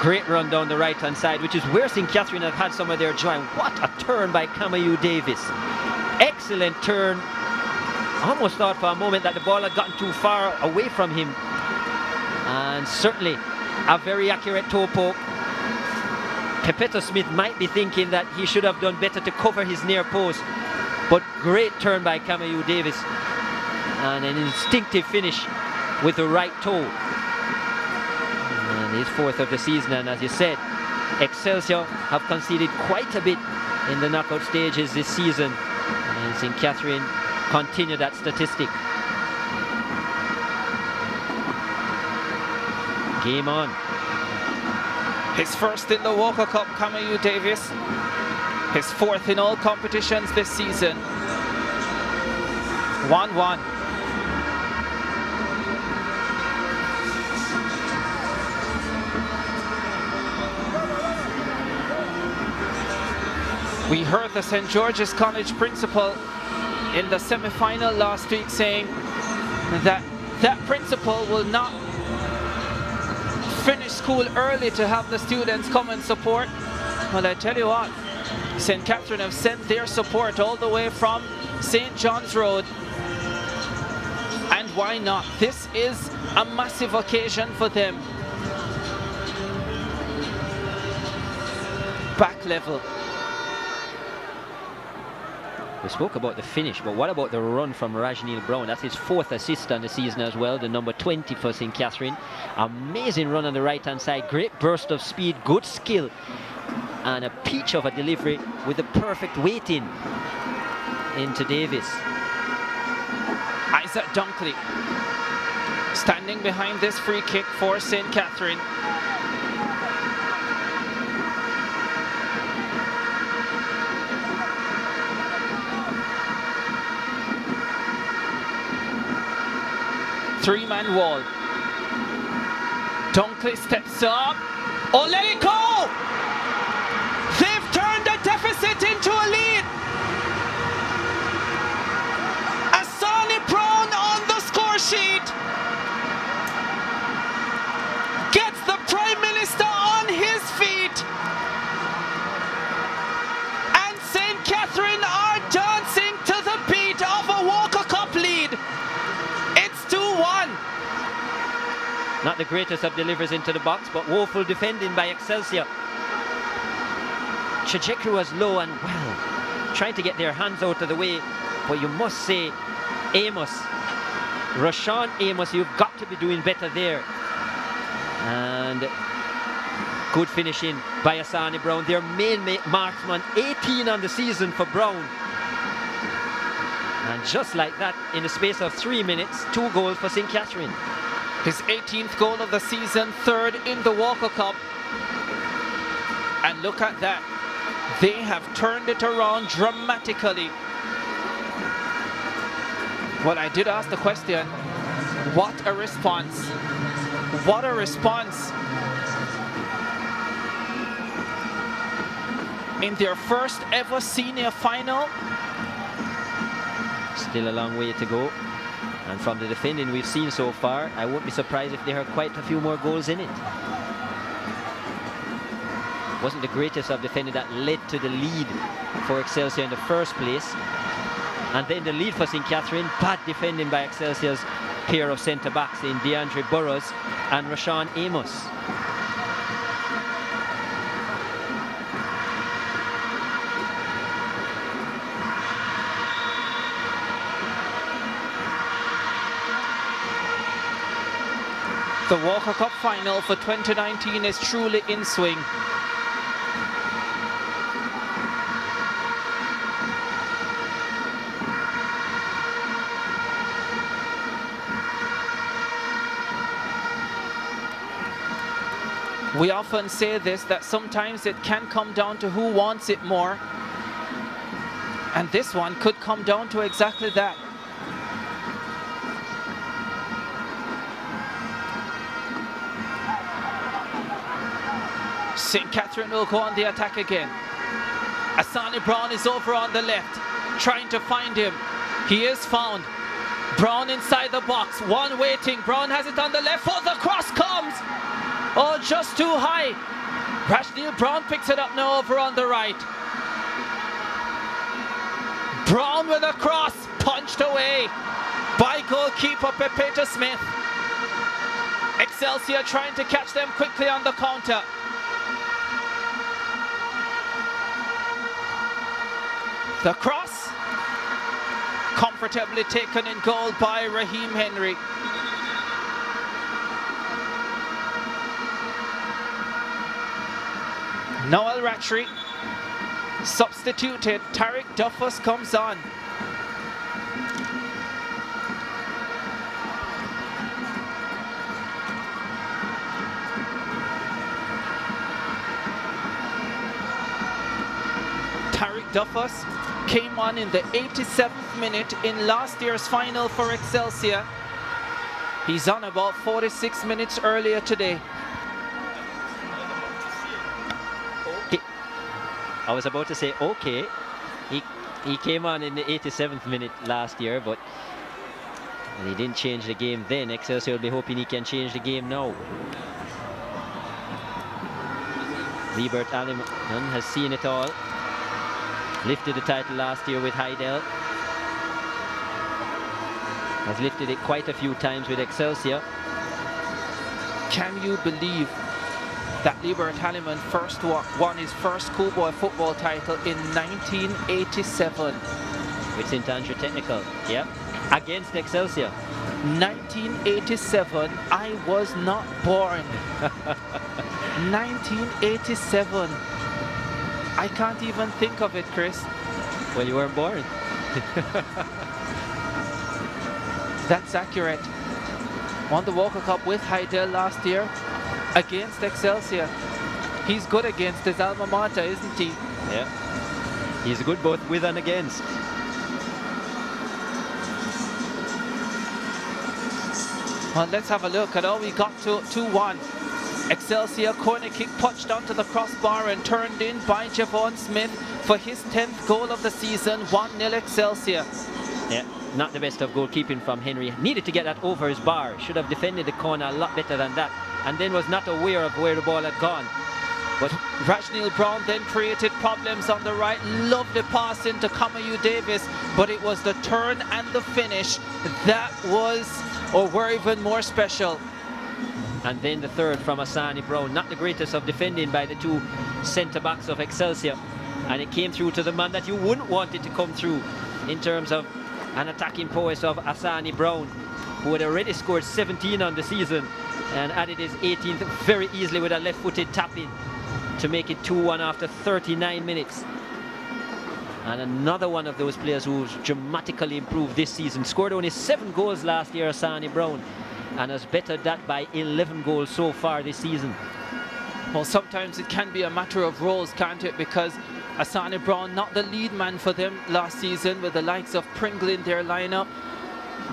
Great run down the right hand side, which is where St. Catherine have had some of their joy. What a turn by Kamayu Davis. Excellent turn. I almost thought for a moment that the ball had gotten too far away from him. And certainly a very accurate toe poke. Pepetto Smith might be thinking that he should have done better to cover his near post. But great turn by Kamayu Davis. And an instinctive finish with the right toe. And his 4th of the season. And as you said, Excelsior have conceded quite a bit in the knockout stages this season. And St. Catherine continue that statistic. Game on. His 1st in the Walker Cup, Kamayu Davis. His 4th in all competitions this season. 1-1. We heard the St. George's College principal in the semi-final last week saying that that principal will not finish school early to have the students come and support. Well, I tell you what, St. Catherine have sent their support all the way from St. John's Road. And why not? This is a massive occasion for them. Back level. We spoke about the finish, but what about the run from Rajneel Brown? That's his 4th assist on the season as well, the number 20 for St. Catherine. Amazing run on the right-hand side, great burst of speed, good skill, and a peach of a delivery with the perfect weight into Davis. Isaac Dunkley standing behind this free kick for St. Catherine. Three-man wall. Dunkley steps up. Oh, let it go! They've turned a deficit into a lead. Asani Brown on the score sheet. Gets the Prime Minister on his feet. And St. Catherine are dancing to the beat of a Walker Cup lead. It's 2-1. Not the greatest of deliveries into the box, but woeful defending by Excelsior. Trajectory was low and well trying to get their hands out of the way, but you must say, Rashawn Amos, you've got to be doing better there. And good finishing by Asani Brown, their main marksman, 18 on the season for Brown. And just like that, in the space of 3 minutes, 2 goals for St. Catherine. His 18th goal of the season, 3rd in the Walker Cup. And look at that. They have turned it around dramatically. Well, I did ask the question, what a response. What a response. In their first ever senior final. Still a long way to go. And from the defending we've seen so far, I won't be surprised if there are quite a few more goals in it. Wasn't the greatest of defending that led to the lead for Excelsior in the first place. And then the lead for St. Catherine, bad defending by Excelsior's pair of centre-backs in DeAndre Burrows and Rashawn Amos. The Walker Cup final for 2019 is truly in swing. We often say this, that sometimes it can come down to who wants it more. And this one could come down to exactly that. St. Catherine will go on the attack again. Asani Brown is over on the left, trying to find him. He is found. Brown inside the box, one waiting. Brown has it on the left. Oh, the cross comes! Oh, just too high. Rashneel Brown picks it up now over on the right. Brown with a cross, punched away by goalkeeper Peter Smith. Excelsior trying to catch them quickly on the counter. The cross, comfortably taken in goal by Raheem Henry. Noel Rattray substituted. Tariq Duffus comes on. Tariq Duffus came on in the 87th minute in last year's final for Excelsior. He's on about 46 minutes earlier today. I was about to say, okay, he came on in the 87th minute last year, but he didn't change the game then. Excelsior will be hoping he can change the game now. Liebert Alleman has seen it all. Lifted the title last year with Heidel. Has lifted it quite a few times with Excelsior. Can you believe that Liebert Halliman first won his first Schoolboy Football title in 1987? With St. Andrew Technical, yeah, against Excelsior. 1987, I was not born. 1987. I can't even think of it, Chris. Well, you weren't born. That's accurate. Won the Walker Cup with Heidel last year against Excelsior. He's good against his alma mater, isn't he? Yeah. He's good both with and against. Well, let's have a look at all we got to 2-1. Excelsior corner kick punched onto the crossbar and turned in by Javon Smith for his 10th goal of the season. 1-0 Excelsior. Yeah, not the best of goalkeeping from Henry. Needed to get that over his bar. Should have defended the corner a lot better than that. And then was not aware of where the ball had gone. But Rashneel Brown then created problems on the right. Lovely pass into Kamayu Davis. But it was the turn and the finish that was, or were even more special. And then the third from Asani Brown. Not the greatest of defending by the two centre-backs of Excelsior. and it came through to the man that you wouldn't want it to come through in terms of an attacking prowess of Asani Brown, who had already scored 17 on the season and added his 18th very easily with a left-footed tap-in to make it 2-1 after 39 minutes. And another one of those players who's dramatically improved this season. Scored only 7 goals last year, Asani Brown, and has bettered that by 11 goals so far this season. Well, sometimes it can be a matter of roles, can't it? Because Asani Brown, not the lead man for them last season with the likes of Pringle in their lineup.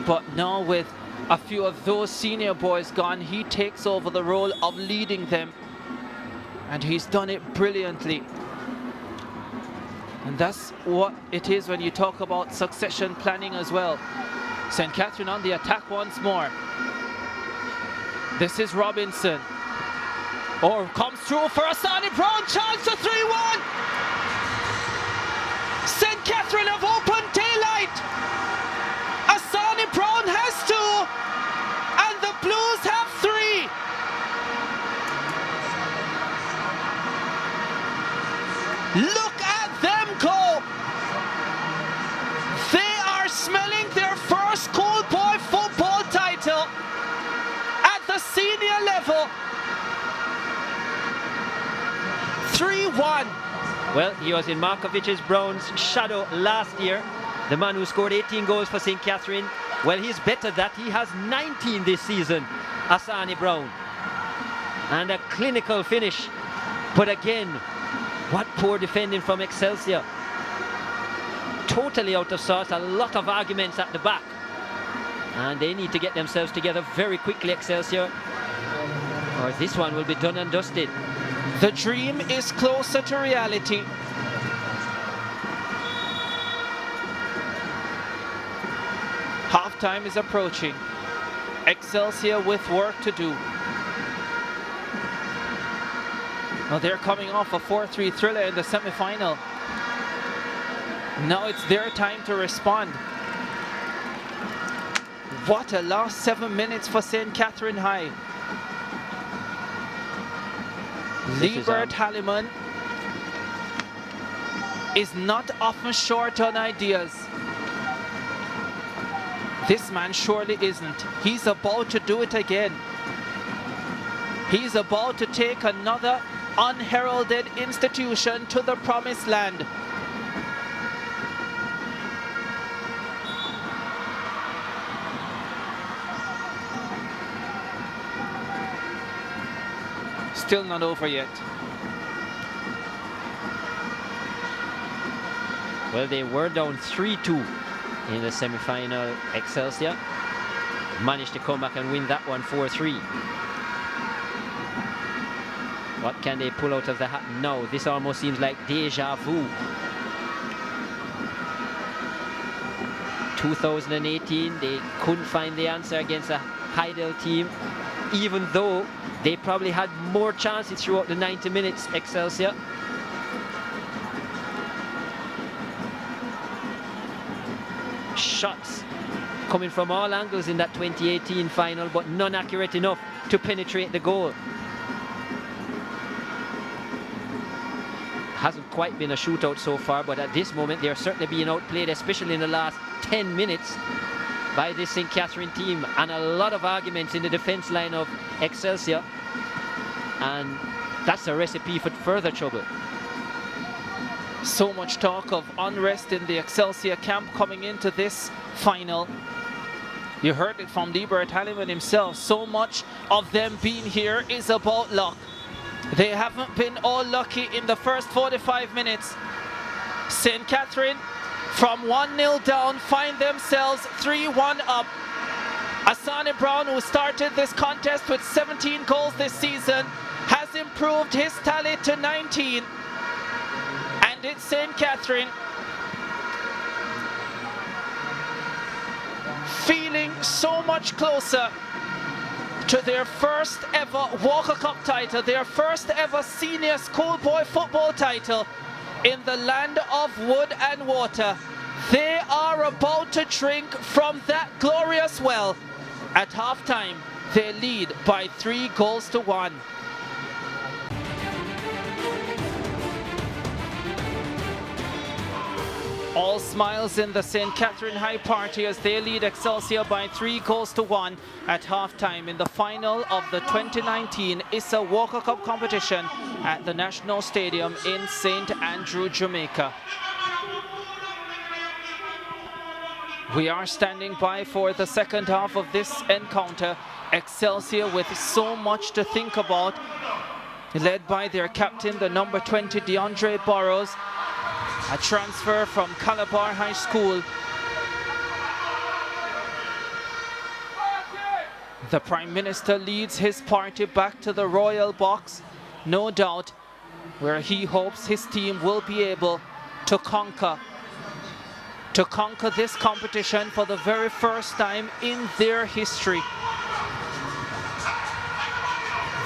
But now with a few of those senior boys gone, he takes over the role of leading them. And he's done it brilliantly. And that's what it is when you talk about succession planning as well. St. Catherine on the attack once more. This is Robinson. Or comes through for Asani Brown, chance to 3-1. St. Catherine have opened daylight. Asani Brown has 2, and the Blues have 3. Look at them go. They are smelling their first Schoolboy Football title at the senior level. 3-1. Well, he was in Markovic's Brown's shadow last year. The man who scored 18 goals for St. Catherine. Well, he's bettered that. He has 19 this season, Asani Brown. And a clinical finish. But again, what poor defending from Excelsior. Totally out of sorts, a lot of arguments at the back. And they need to get themselves together very quickly, Excelsior, or this one will be done and dusted. The dream is closer to reality. Halftime is approaching. Excelsior with work to do. Well, they're coming off a 4-3 thriller in the semi-final. Now it's their time to respond. What a last 7 minutes for St. Catherine High. Liebert Halliman is not often short on ideas. This man surely isn't. He's about to do it again. He's about to take another unheralded institution to the promised land. Still not over yet. Well, they were down 3-2 in the semi-final. Excelsior managed to come back and win that one 4-3. What can they pull out of the hat now? This almost seems like deja vu. 2018, they couldn't find the answer against a Heidel team, even though they probably had more chances throughout the 90 minutes, Excelsior. Shots coming from all angles in that 2018 final, but none accurate enough to penetrate the goal. Hasn't quite been a shootout so far, but at this moment they're certainly being outplayed, especially in the last 10 minutes by this St. Catherine team, and a lot of arguments in the defense line of Excelsior, and that's a recipe for further trouble. So much talk of unrest in the Excelsior camp coming into this final. You heard it from Liebert Halliman himself. So much of them being here is about luck. They haven't been all lucky in the first 45 minutes. St. Catherine, from 1-0 down, find themselves 3-1 up. Asani Brown, who started this contest with 17 goals this season, has improved his tally to 19. And it's St. Catherine feeling so much closer to their first ever Walker Cup title, their first ever senior schoolboy football title in the land of wood and water. They are about to drink from that glorious well. At halftime, they lead by 3-1. All smiles in the St. Catherine High party as they lead Excelsior by 3-1 at halftime in the final of the 2019 ISSA Walker Cup competition at the National Stadium in St. Andrew, Jamaica. We are standing by for the second half of this encounter. Excelsior with so much to think about, led by their captain, the number 20, DeAndre Burrows, a transfer from Calabar High School. The Prime Minister leads his party back to the Royal Box, no doubt, where he hopes his team will be able to conquer this competition for the very first time in their history.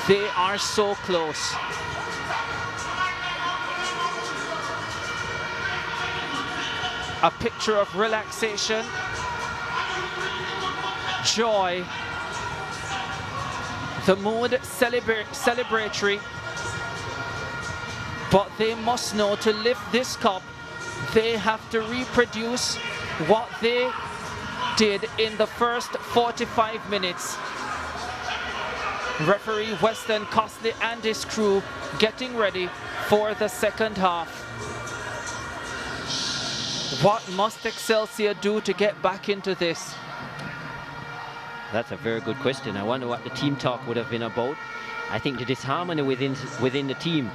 They are so close. A picture of relaxation, joy, the mood celebratory, but they must know to lift this cup, they have to reproduce what they did in the first 45 minutes. Referee Weston Costley and his crew getting ready for the second half. What must Excelsior do to get back into this? That's a very good question. I wonder what the team talk would have been about. I think the disharmony within the team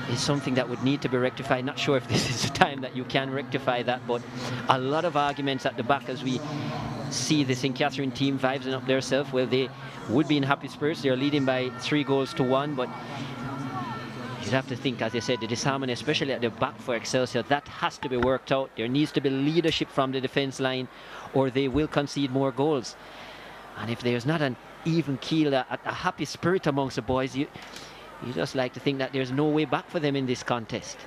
is something that would need to be rectified. Not sure if this is the time that you can rectify that, but a lot of arguments at the back as we see the St. Catherine team vibing up themselves. Well, they would be in happy spirits. They're leading by 3-1, but you'd have to think, as I said, the disharmony, especially at the back for Excelsior, that has to be worked out. There needs to be leadership from the defense line, or they will concede more goals. And if there's not an even keel, a happy spirit amongst the boys, you just like to think that there's no way back for them in this contest.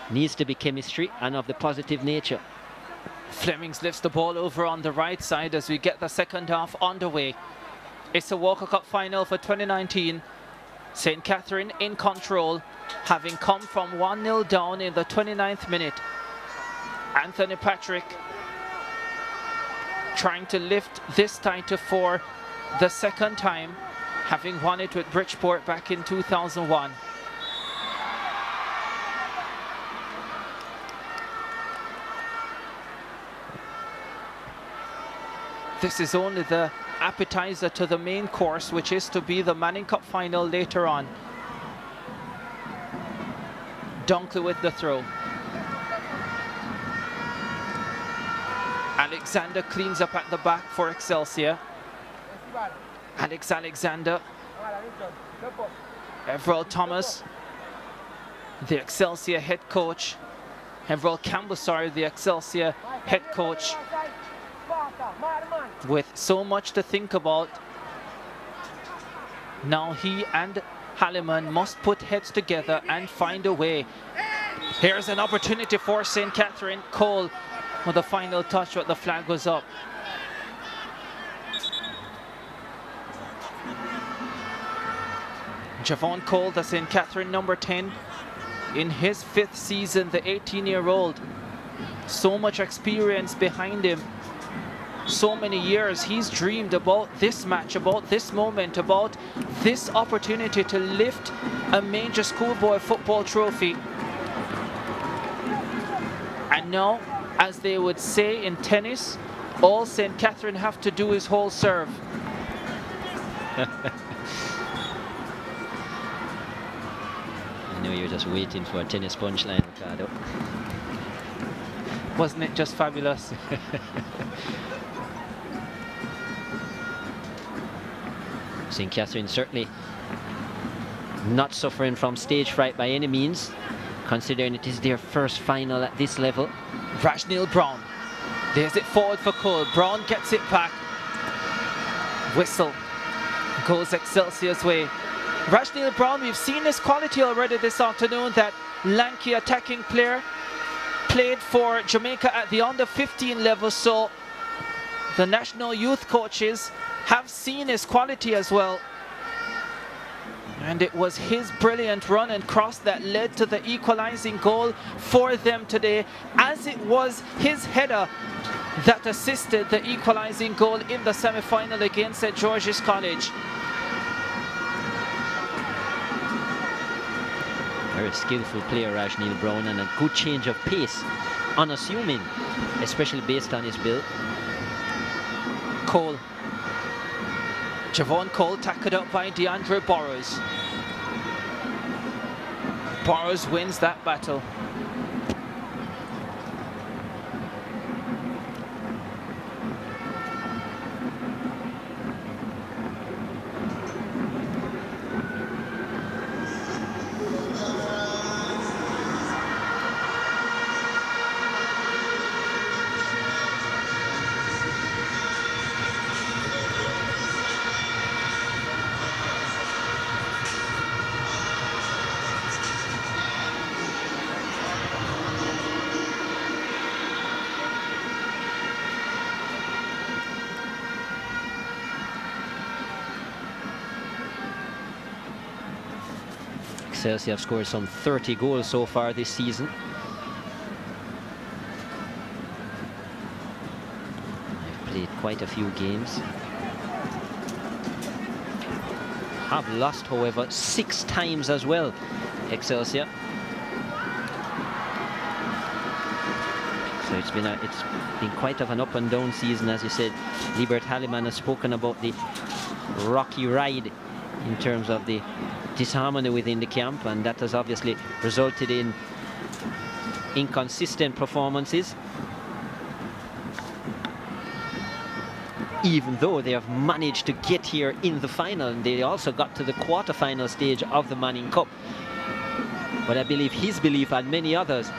Needs to be chemistry and of the positive nature. Flemings lifts the ball over on the right side as we get the second half underway. It's a Walker Cup final for 2019. St. Catherine in control, having come from 1-0 down in the 29th minute. Anthony Patrick trying to lift this title for the second time, having won it with Bridgeport back in 2001. This is only the appetizer to the main course, which is to be the Manning Cup final later on. Dunkley with the throw. Alexander cleans up at the back for Excelsior. Alexander. Everall Thomas, the Excelsior head coach. Everall Campbell, sorry, the Excelsior head coach. With so much to think about, now he and Halliman must put heads together and find a way. Here's an opportunity for St. Catherine. Cole with the final touch, but the flag was up. Javon Cole, the St. Catherine number 10, in his 5th season, the 18-year-old. So much experience behind him. So many years he's dreamed about this match, about this moment, about this opportunity to lift a major schoolboy football trophy. And now, as they would say in tennis, all St. Catherine have to do is hold serve. I know you're just waiting for a tennis punchline, Ricardo. Wasn't it just fabulous? St. Catherine certainly not suffering from stage fright by any means, considering it is their first final at this level. Rajneel Brown. There's it forward for Cole. Brown gets it back. Whistle goes Excelsior's way. Rajneel Brown, we've seen his quality already this afternoon. That lanky attacking player played for Jamaica at the under-15 level, so the national youth coaches have seen his quality as well. And it was his brilliant run and cross that led to the equalizing goal for them today, as it was his header that assisted the equalizing goal in the semi-final against St. George's College. Very skillful player, Rajneil Brown, and a good change of pace, unassuming, especially based on his build. Cole. Javon Cole tackled up by DeAndre Burrows. Burrows wins that battle. Excelsior have scored some 30 goals so far this season. They've played quite a few games. Have lost, however, 6 times as well, Excelsior. So it's been quite of an up and down season, as you said. Liebert Halliman has spoken about the rocky ride in terms of the disharmony within the camp, and that has obviously resulted in inconsistent performances, even though they have managed to get here in the final, and they also got to the quarter-final stage of the Manning Cup. But I believe his belief, and many others,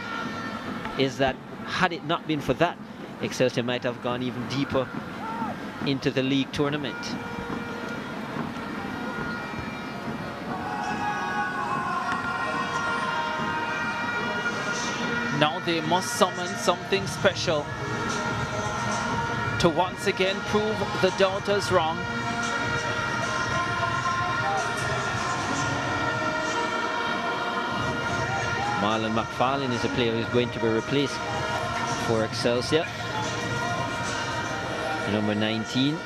is that had it not been for that, Excelsior might have gone even deeper into the league tournament. Now they must summon something special to once again prove the doubters wrong. Marlon McFarlane is a player who's going to be replaced for Excelsior. Number 19.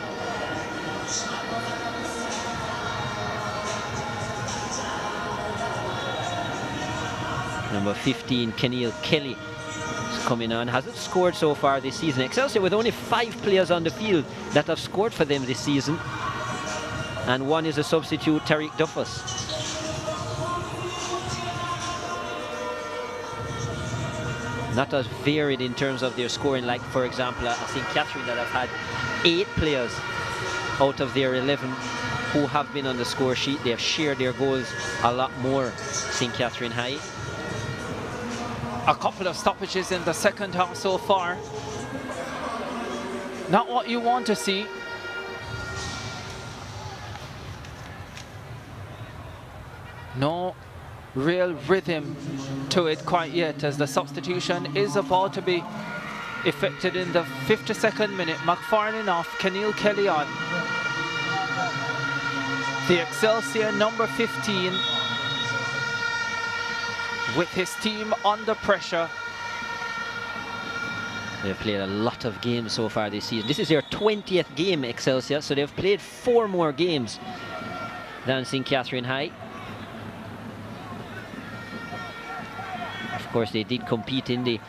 Number 15, Keneal Kelly, is coming on. Hasn't scored so far this season. Excelsior with only 5 players on the field that have scored for them this season. And one is a substitute, Tariq Duffus. Not as varied in terms of their scoring, like, for example, St. Catherine, that have had 8 players out of their 11 who have been on the score sheet. They have shared their goals a lot more, St. Catherine High. A couple of stoppages in the second half so far. Not what you want to see. No real rhythm to it quite yet, as the substitution is about to be effected in the 52nd minute. McFarlane off, Keneal Kelly on. The Excelsior number 15 with his team under pressure. They've played a lot of games so far this season. This is their 20th game, Excelsior, so they've played 4 more games than St. Catherine High. Of course, they did compete in the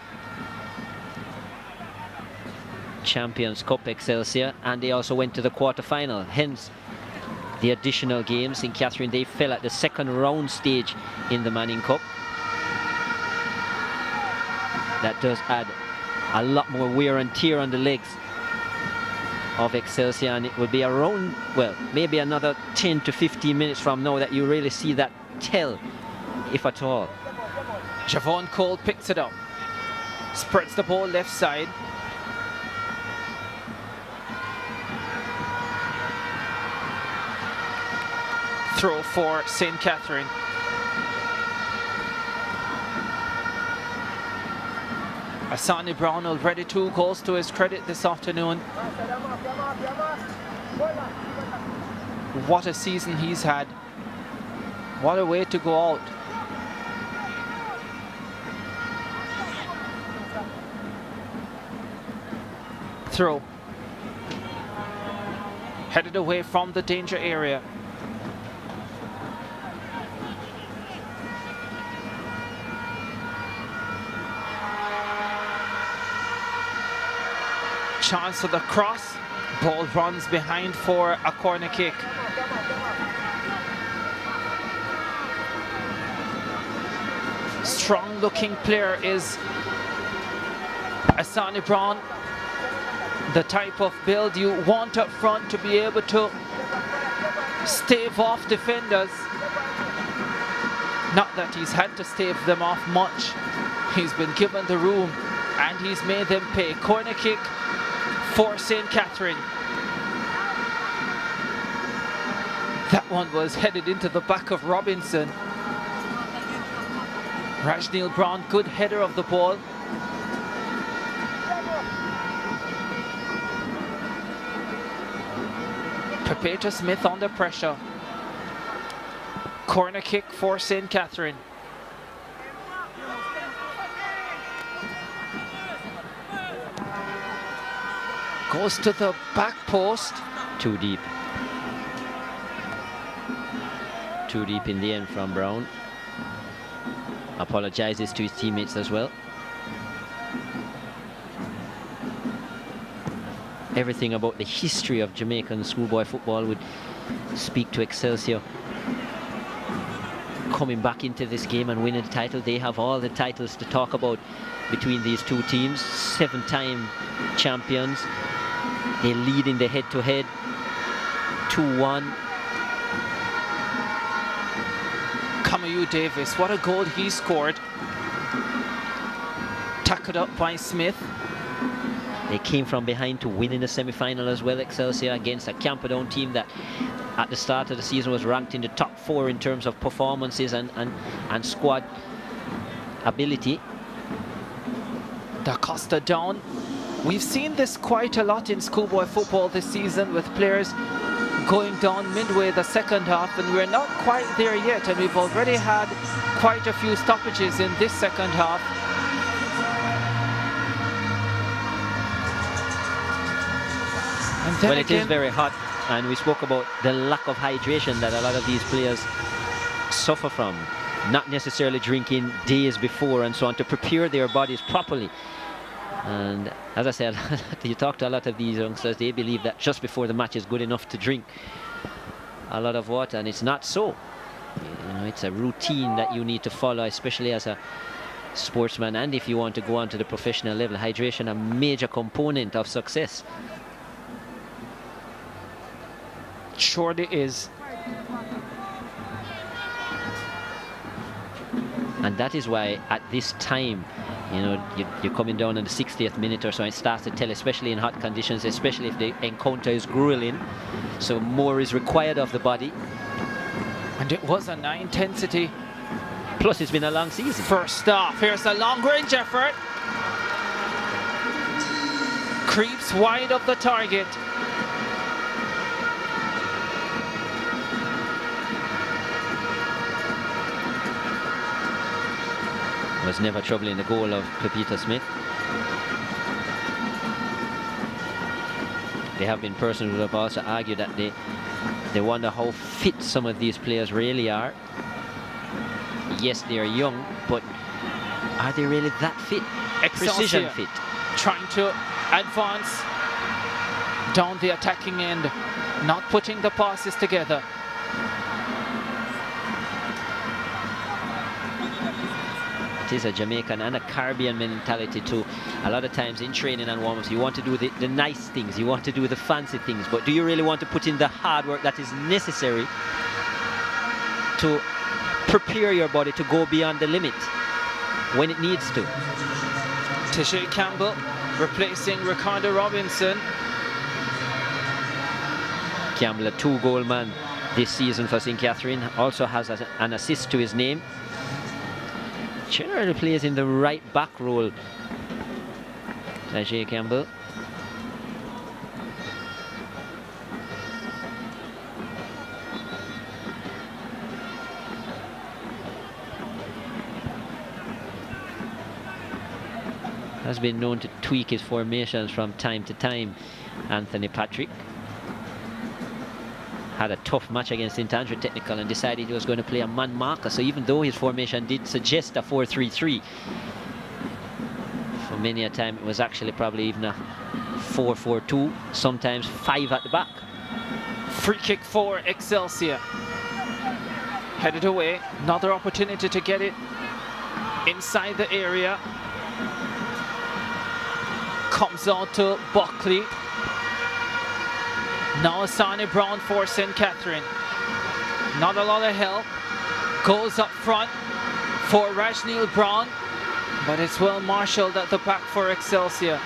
Champions Cup, Excelsior, and they also went to the quarter-final, hence the additional games. St. Catherine, they fell at the second round stage in the Manning Cup. That does add a lot more wear and tear on the legs of Excelsior, and it will be around, well, maybe another 10 to 15 minutes from now that you really see that tell, if at all. Javon Cole picks it up, spreads the ball left side. Throw for St. Catherine. Asani Brown already 2 goals to his credit this afternoon. What a season he's had. What a way to go out. Throw. Headed away from the danger area. Chance for the cross. Ball runs behind for a corner kick. Strong looking player is Asani Brown. The type of build you want up front to be able to stave off defenders. Not that he's had to stave them off much. He's been given the room and he's made them pay. Corner kick for St. Catherine. That one was headed into the back of Robinson. Rajneil Brown, good header of the ball. Pepeta Smith under pressure. Corner kick for St. Catherine. Goes to the back post. Too deep. Too deep in the end from Brown. Apologizes to his teammates as well. Everything about the history of Jamaican schoolboy football would speak to Excelsior coming back into this game and winning the title. They have all the titles to talk about between these two teams. 7-time champions. They lead in the head-to-head. 2-1. Kamayu Davis, what a goal he scored. Tackled up by Smith. They came from behind to win in the semi-final as well, Excelsior, against a Camperdown team that at the start of the season was ranked in the top 4 in terms of performances and squad ability. Da Costa down. We've seen this quite a lot in schoolboy football this season, with players going down midway the second half, and we're not quite there yet, and we've already had quite a few stoppages in this second half. And then well, it is very hot, and we spoke about the lack of hydration that a lot of these players suffer from, not necessarily drinking days before and so on to prepare their bodies properly. And as I said, you talk to a lot of these youngsters, they believe that just before the match is good enough to drink a lot of water, and it's not so. You know, it's a routine that you need to follow, especially as a sportsman, and if you want to go on to the professional level. Hydration, a major component of success. Surely is. And that is why at this time, you know, you're coming down in the 60th minute or so, it starts to tell, especially in hot conditions, especially if the encounter is grueling. So more is required of the body. And it was a high intensity. Plus it's been a long season. First off, here's a long range effort. Creeps wide of the target. Was never trouble in the goal of Pepita Smith. There have been persons who have also argued that they wonder how fit some of these players really are. Yes, they are young, but are they really that fit? Precision fit. Trying to advance down the attacking end, not putting the passes together. It is a Jamaican and a Caribbean mentality too. A lot of times in training and warm-ups, you want to do the nice things, you want to do the fancy things, but do you really want to put in the hard work that is necessary to prepare your body to go beyond the limit when it needs to? Tishay Campbell replacing Ricardo Robinson. Campbell, a 2-goal man this season for St. Catherine, also has an assist to his name. Generally plays in the right back role, Tishay Campbell. has been known to tweak his formations from time to time. Anthony Patrick had a tough match against St Andrew Technical and decided he was going to play a man marker. So even though his formation did suggest a 4-3-3, for many a time it was actually probably even a 4-4-2, sometimes 5 at the back. Free kick for Excelsior. Headed away. Another opportunity to get it inside the area. Comes out to Buckley. Now Asani Brown for St. Catherine. Not a lot of help. Goes up front for Rajneel Brown, but it's well marshaled at the back for Excelsior.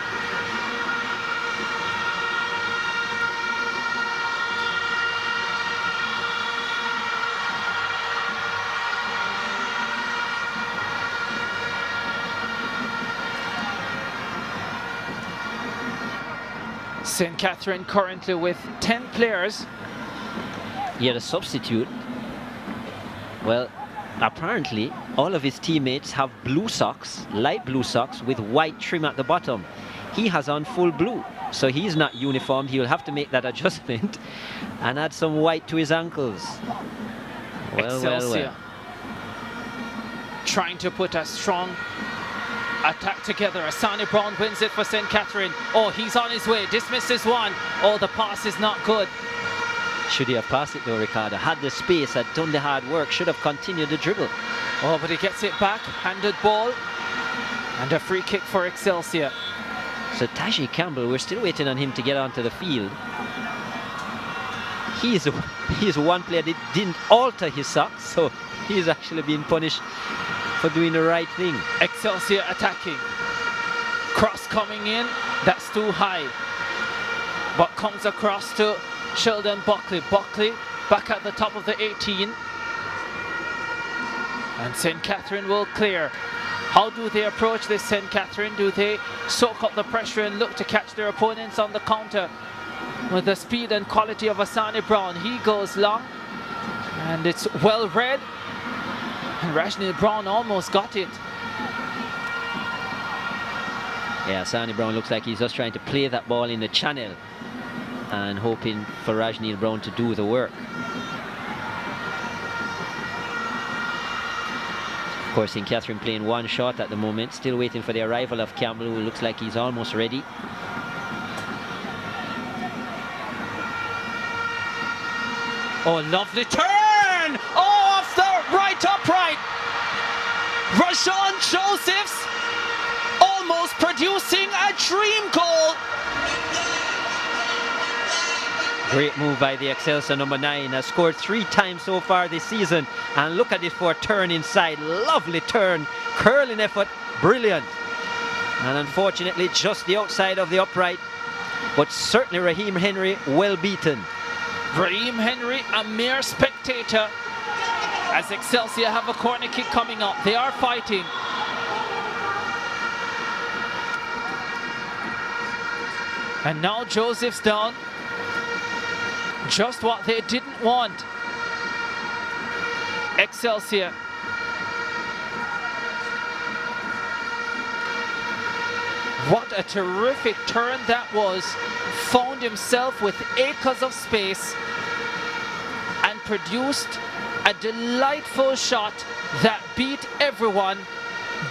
St. Catherine currently with 10 players. Yet a substitute. Well, apparently all of his teammates have blue socks, light blue socks with white trim at the bottom. He has on full blue, so he's not uniformed. He will have to make that adjustment and add some white to his ankles. Excelsior trying to put a strong attack together. Asani Brown wins it for St. Catherine. Oh, he's on his way. Dismisses one. Oh, the pass is not good. Should he have passed it though, Ricardo? Had the space, had done the hard work, should have continued the dribble. Oh, but he gets it back. Handed ball. And a free kick for Excelsior. So Taji Campbell, we're still waiting on him to get onto the field. He is one player that didn't alter his socks, so he's actually being punished for doing the right thing. Excelsior attacking. Cross coming in. That's too high. But comes across to Sheldon Buckley. Buckley back at the top of the 18. And St. Catherine will clear. How do they approach this, St. Catherine? Do they soak up the pressure and look to catch their opponents on the counter with the speed and quality of Asani Brown? He goes long. And it's well read. And Rajneel Brown almost got it. Yeah, Asani Brown looks like he's just trying to play that ball in the channel and hoping for Rajneel Brown to do the work. Of course, St. Catherine playing one shot at the moment, still waiting for the arrival of Campbell, who looks like he's almost ready. Oh, lovely turn! Oh, off the right upright! Rashawn Josephs almost producing a dream goal. Great move by the Excelsior number 9. Has scored 3 times so far this season. And look at it for a turn inside. Lovely turn. Curling effort. Brilliant. And unfortunately, just the outside of the upright. But certainly Raheem Henry well beaten. Raheem Henry, a mere spectator. As Excelsior have a corner kick coming up. They are fighting. And now Joseph's down. Just what they didn't want. Excelsior. What a terrific turn that was. Found himself with acres of space and produced a delightful shot that beat everyone,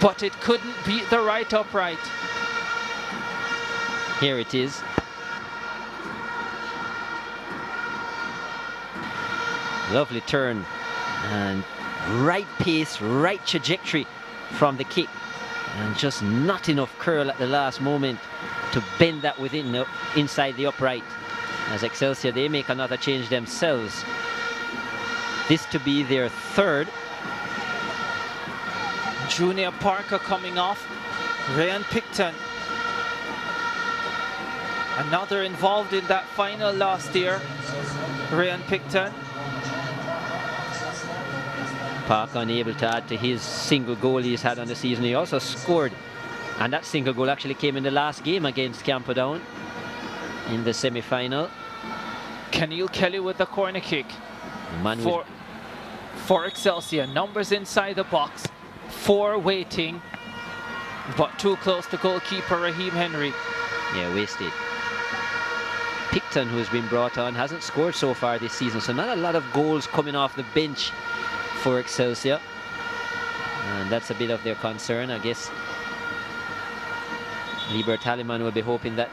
but it couldn't beat the right upright. Here it is. Lovely turn and right pace, right trajectory from the kick, and just not enough curl at the last moment to bend that within inside the upright. As Excelsior, they make another change themselves. This to be their 3rd. Junior Parker coming off. Ryan Picton, another involved in that final last year. Ryan Picton. Park unable to add to his single goal he's had on the season. He also scored, and that single goal actually came in the last game against Camperdown in the semi-final. Keneal Kelly with the corner kick for Excelsior. Numbers inside the box. 4 waiting. but too close to goalkeeper Raheem Henry. Yeah, wasted. Picton, who's been brought on, hasn't scored so far this season, so not a lot of goals coming off the bench for Excelsior. And that's a bit of their concern, I guess. Liebert Halliman will be hoping that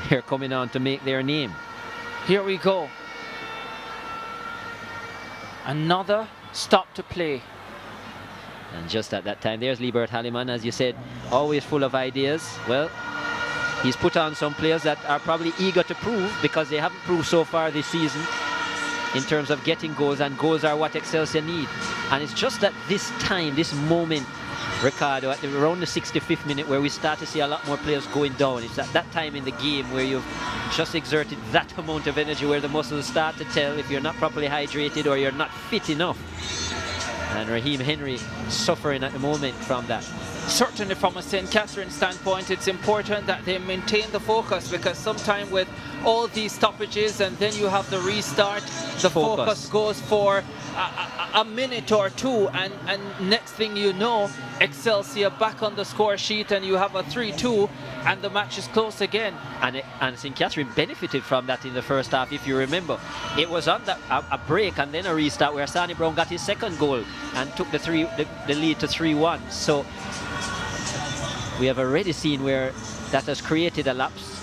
they're coming on to make their name. Here we go. Another stop to play. And just at that time, there's Liebert Halliman, as you said, always full of ideas. Well, he's put on some players that are probably eager to prove, because they haven't proved so far this season in terms of getting goals, and goals are what Excelsior need. And it's just at this time, this moment, Ricardo, at around the 65th minute, where we start to see a lot more players going down. It's at that time in the game where you've just exerted that amount of energy, where the muscles start to tell if you're not properly hydrated or you're not fit enough. And Raheem Henry suffering at the moment from that. Certainly from a St. Catherine standpoint, it's important that they maintain the focus, because sometimes with all these stoppages and then you have the restart, the focus goes for a minute or two, and next thing you know, Excelsior back on the score sheet and you have a 3-2 and the match is close again. And St. Catherine benefited from that in the first half, if you remember. It was on that a break and then a restart where Sani Brown got his second goal and took the lead to 3-1. So we have already seen where that has created a lapse.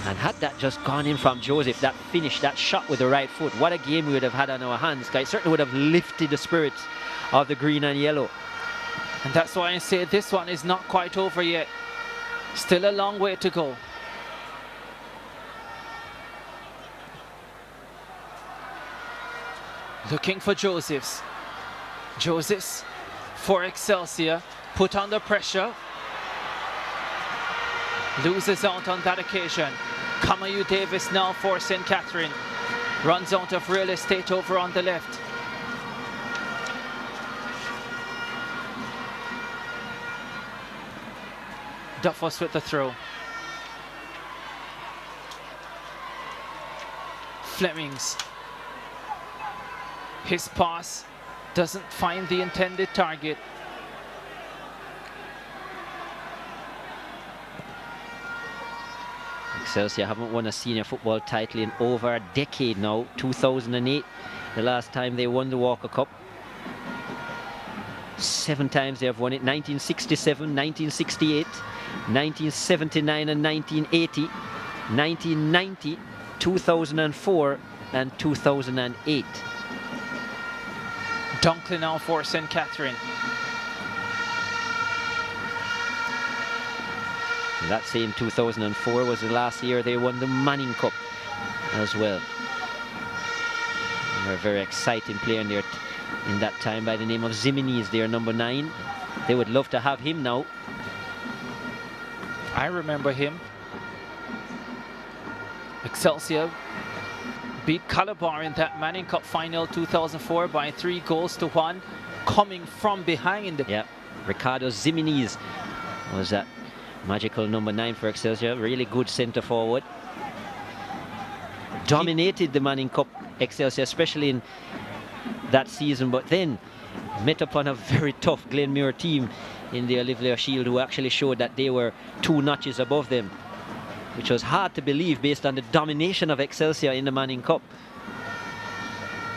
And had that just gone in from Joseph, that finish, that shot with the right foot, what a game we would have had on our hands. It certainly would have lifted the spirits of the green and yellow. And that's why I say this one is not quite over yet. Still a long way to go. Looking for Josephs. Josephs for Excelsior, put under pressure. Loses out on that occasion. Kamayu Davis now for St. Catherine. Runs out of real estate over on the left. Duffus with the throw. Flemings. His pass doesn't find the intended target. Excelsior haven't won a senior football title in over a decade now. 2008, the last time they won the Walker Cup. 7 times they have won it. 1967, 1968, 1979 and 1980, 1990, 2004 and 2008. Dunkley now for St. Catherine. That same 2004 was the last year they won the Manning Cup as well. And a very exciting player in there in that time by the name of Zimines, their number 9. They would love to have him now. I remember him. Excelsior beat Calabar in that Manning Cup final 2004 by 3-1, coming from behind. Yeah, Ricardo Zimines was that magical number 9 for Excelsior. Really good centre forward. Dominated the Manning Cup, Excelsior, especially in that season, but then met upon a very tough Glenmuir team in the Olivia Shield, who actually showed that they were 2 notches above them, which was hard to believe based on the domination of Excelsior in the Manning Cup.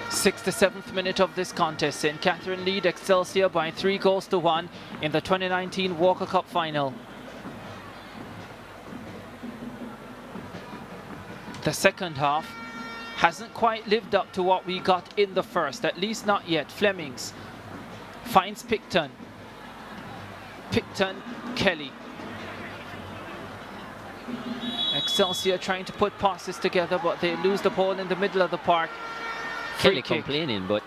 67th minute of this contest. St. Catherine lead Excelsior by 3-1 in the 2019 Walker Cup final. The second half hasn't quite lived up to what we got in the first, at least not yet. Flemings finds Picton. Picton, Kelly. Excelsior trying to put passes together, but they lose the ball in the middle of the park. Kelly complaining, but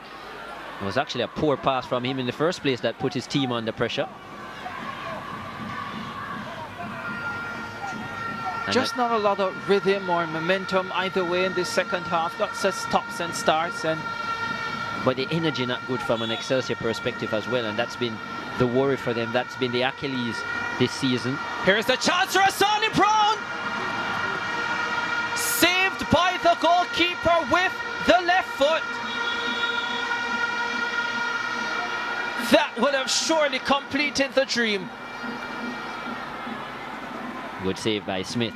it was actually a poor pass from him in the first place that put his team under pressure. Just not a lot of rhythm or momentum either way in this second half. Lots of stops and starts, but the energy not good from an Excelsior perspective as well, and that's been the worry for them. That's been the Achilles this season. Here's the chance for Asani Brown! Saved by the goalkeeper with the left foot. That would have surely completed the dream. Good save by Smith.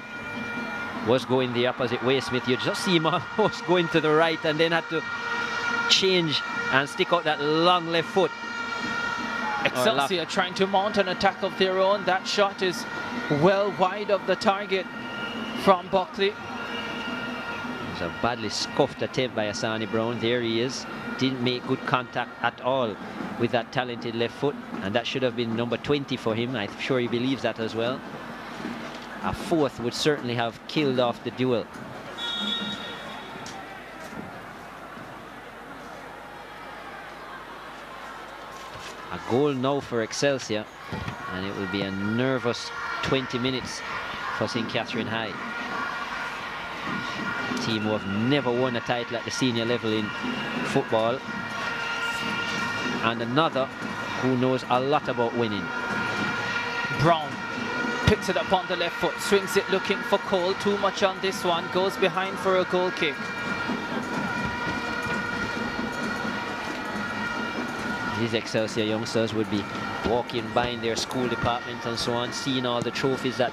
Was going the opposite way, Smith. You just see him almost going to the right and then had to change and stick out that long left foot. Excelsior trying to mount an attack of their own. That shot is well wide of the target from Buckley. It's a badly scuffed attempt by Asani Brown. There he is. Didn't make good contact at all with that talented left foot, and that should have been number 20 for him. I'm sure he believes that as well. A fourth would certainly have killed off the duel. A goal now for Excelsior, and it will be a nervous 20 minutes for St. Catherine High. A team who have never won a title at the senior level in football, and another who knows a lot about winning. Brown picks it up on the left foot, swings it looking for Cole. Too much on this one, goes behind for a goal kick. These Excelsior youngsters would be walking by in their school department and so on, seeing all the trophies that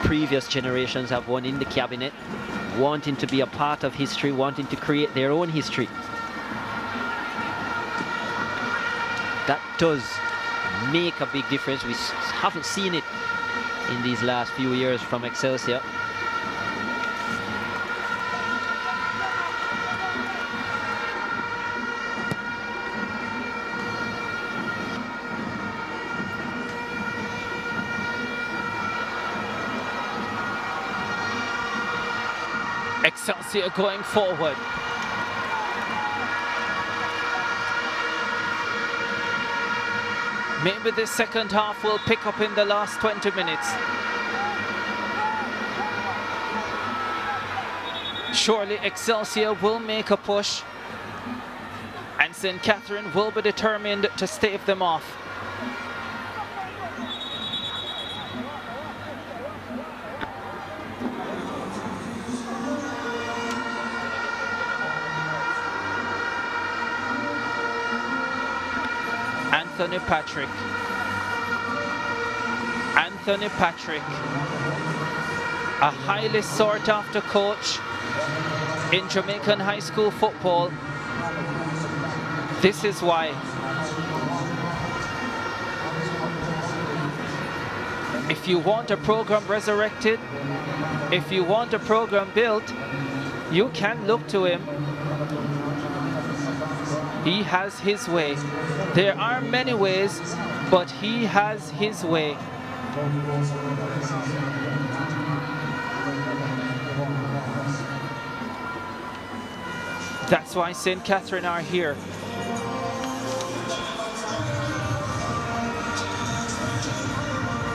previous generations have won in the cabinet, wanting to be a part of history, wanting to create their own history. That does make a big difference. We haven't seen it in these last few years from Excelsior. Excelsior going forward. Maybe this second half will pick up in the last 20 minutes. Surely Excelsior will make a push, and St. Catherine will be determined to stave them off. Anthony Patrick, a highly sought after coach in Jamaican high school football. This is why. If you want a program resurrected, if you want a program built, you can look to him. He has his way. There are many ways, but he has his way. That's why St. Catherine are here.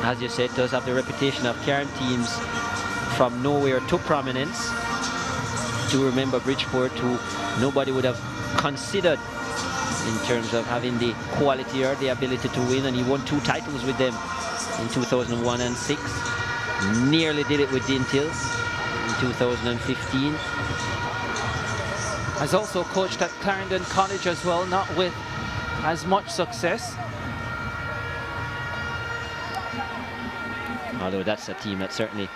As you said, does have the reputation of carrying teams from nowhere to prominence. Do remember Bridgeport, who nobody would have considered in terms of having the quality or the ability to win, and he won 2 titles with them in 2001 and 6. Nearly did it with Dintils in 2015. Has also coached at Clarendon College as well, not with as much success. Although that's a team that certainly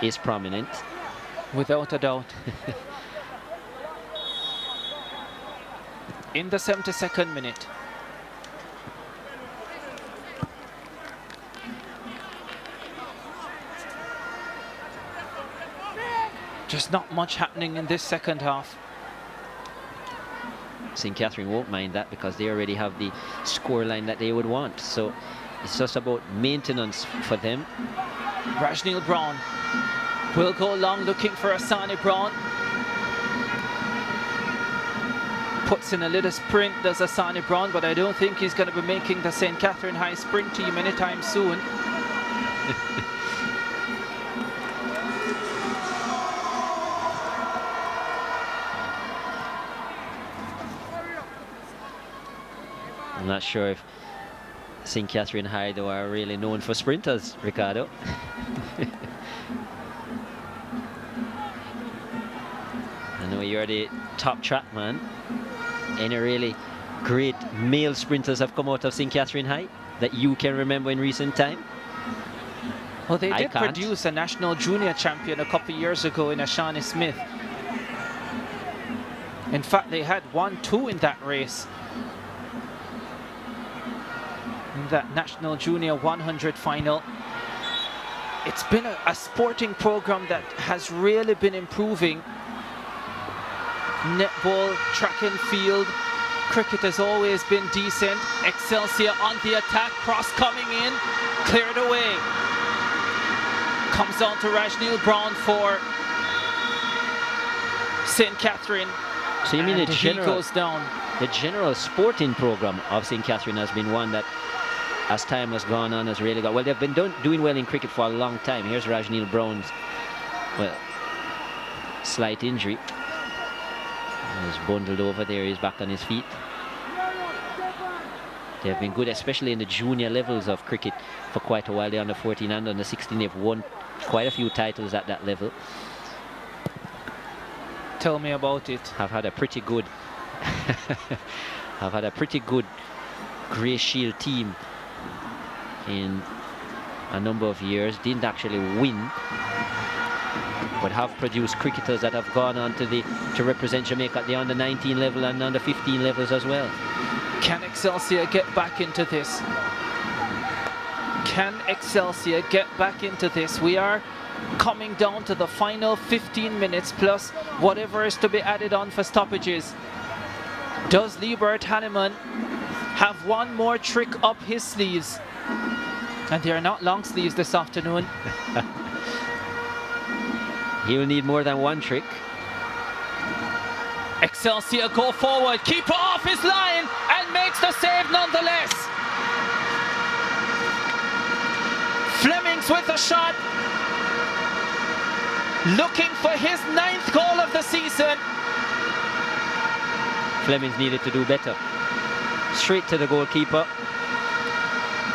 is prominent. Without a doubt. In the 72nd minute. Just not much happening in this second half. St. Catherine won't mind that because they already have the scoreline that they would want. So it's just about maintenance for them. Rajneil Brown will go long looking for Asani Brown. Puts in a little sprint, does Asani Brown, but I don't think he's going to be making the St. Catherine High sprint team anytime soon. I'm not sure if St. Catherine High, though, are really known for sprinters, Ricardo. I know you're the top track man. Any really great male sprinters have come out of St. Catherine High that you can remember in recent time? Well, they I did can't. produce a national junior champion a couple years ago in Ashani Smith. In fact, they had 1-2 in that race. In that national junior 100 final. It's been a sporting program that has really been improving. Netball, track and field, cricket has always been decent. Excelsior on the attack, cross coming in, cleared away. Comes down to Rajneil Brown for St. Catherine. So you mean and he goes down. the general sporting program of St. Catherine has been one that, as time has gone on, has really got well. They've been doing well in cricket for a long time. Here's Rajneil Brown's, well, slight injury. He's bundled over there. He's back on his feet. They've been good, especially in the junior levels of cricket for quite a while. They're under 14 and under 16. They've won quite a few titles at that level. Tell me about it. Have had a pretty good have had a pretty good Grey Shield team in a number of years. Didn't actually win, but have produced cricketers that have gone on to represent Jamaica at the under 19 level and under 15 levels as well. Can Excelsior get back into this? Can Excelsior get back into this? We are coming down to the final 15 minutes plus whatever is to be added on for stoppages. Does Liebert Hanneman have one more trick up his sleeves? And they are not long sleeves this afternoon. He'll need more than one trick. Excelsior go forward, keeper off his line and makes the save nonetheless. Flemings with a shot, looking for his 9th goal of the season. Flemings needed to do better. Straight to the goalkeeper.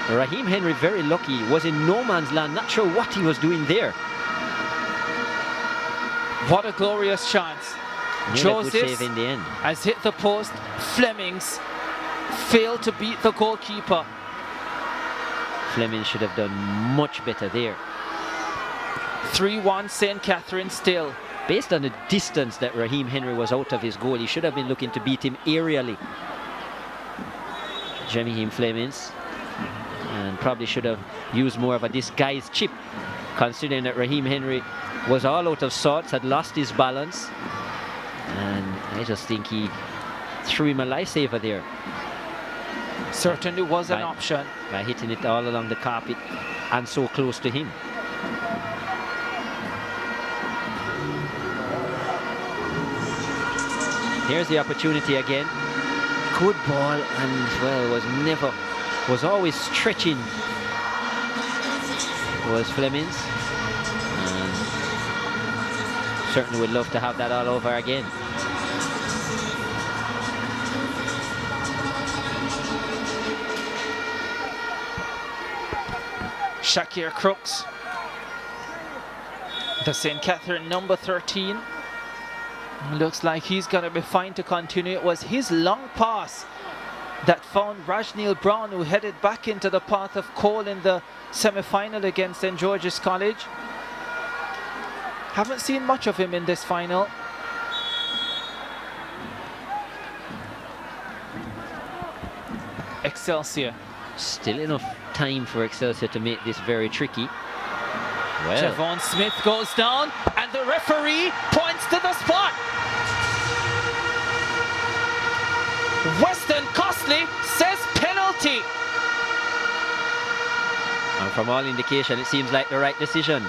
Raheem Henry, very lucky, was in no man's land, not sure what he was doing there. What a glorious chance. Good save in the end. Has hit the post. Flemings failed to beat the goalkeeper. Fleming should have done much better there. 3-1 St. Catherine still. Based on the distance that Raheem Henry was out of his goal, he should have been looking to beat him aerially. Jemihim Flemings. And probably should have used more of a disguised chip, considering that Raheem Henry was all out of sorts, had lost his balance. And I just think he threw him a lifesaver there. Certainly was an option. By hitting it all along the carpet and so close to him. Here's the opportunity again. Good ball, and well, was always stretching. Was Flemings. And certainly would love to have that all over again. Shakir Crooks, the St. Catherine number 13. Looks like he's going to be fine to continue. It was his long pass that found Rajneil Brown, who headed back into the path of Cole in the semi-final against St. George's College. Haven't seen much of him in this final. Excelsior. Still enough time for Excelsior to make this very tricky. Well, Javon Smith goes down and the referee points to the spot. Weston Costley says penalty. and from all indication it seems like the right decision.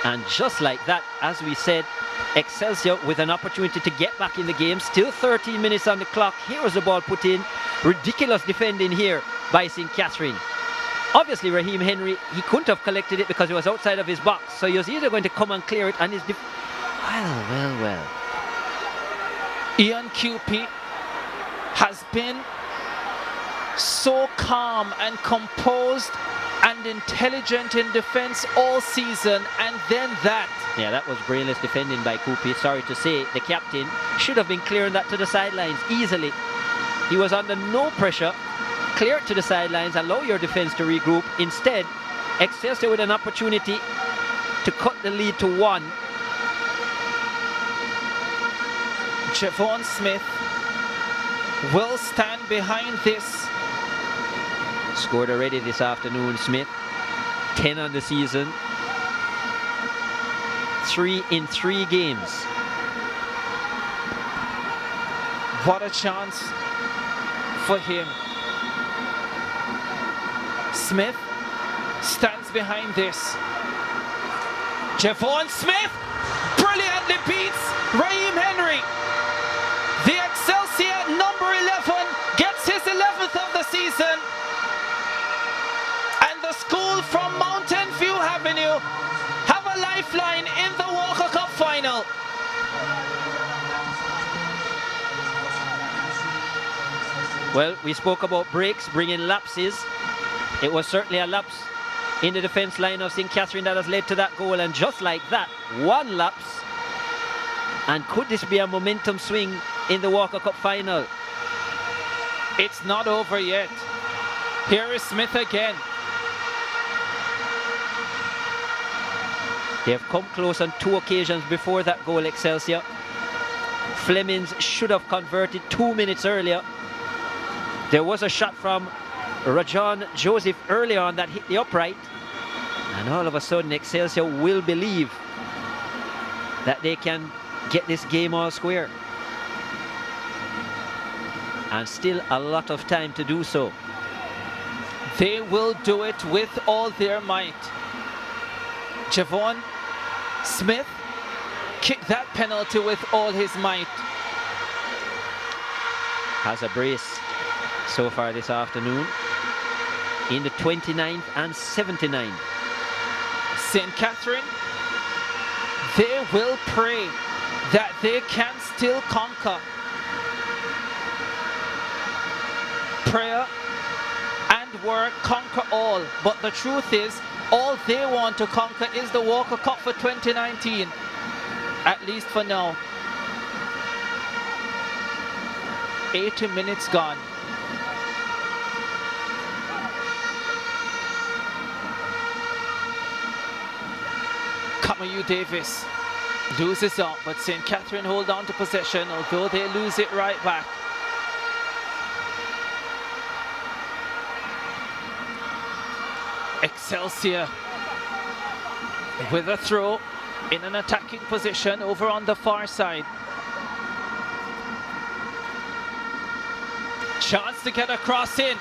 And just like that, as we said, Excelsior with an opportunity to get back in the game. Still 13 minutes on the clock. Here was the ball put in. Ridiculous defending here by St. Catherine. Obviously, Raheem Henry, he couldn't have collected it because he was outside of his box. So he was either going to come and clear it, and his well. Ian Cupey has been so calm and composed and intelligent in defense all season, and then that. Yeah, that was brainless defending by Cupey. Sorry to say, the captain should have been clearing that to the sidelines easily. He was under no pressure. Clear it to the sidelines, allow your defense to regroup. Instead, Excelsior with an opportunity to cut the lead to 1. Javon Smith will stand behind this. Scored already this afternoon, Smith. 10 on the season. 3 in 3 games. What a chance for him. Smith stands behind this. Javon Smith brilliantly beats Raheem Henry. The Excelsior number 11 gets his 11th of the season. And the school from Mountain View Avenue have a lifeline in the Walker Cup final. Well, we spoke about breaks, bringing lapses. It was certainly a lapse in the defense line of St. Catherine that has led to that goal, and just like that, 1 lapse. And could this be a momentum swing in the Walker Cup final? It's not over yet. Here is Smith again. They have come close on 2 occasions before that goal, Excelsior. Flemings should have converted 2 minutes earlier. There was a shot from Rajon Joseph earlier on that hit the upright. And all of a sudden, Excelsior will believe that they can get this game all square. And still a lot of time to do so. They will do it with all their might. Javon Smith kicked that penalty with all his might. Has a brace so far this afternoon in the 29th and 79th. St. Catherine, they will pray that they can still conquer. Prayer and work conquer all, but the truth is, all they want to conquer is the Walker Cup for 2019, at least for now. 80 minutes gone. Kamayu Davis loses out, but St. Catherine hold on to possession, although they lose it right back. Excelsior with a throw in an attacking position over on the far side. Chance to get a cross in.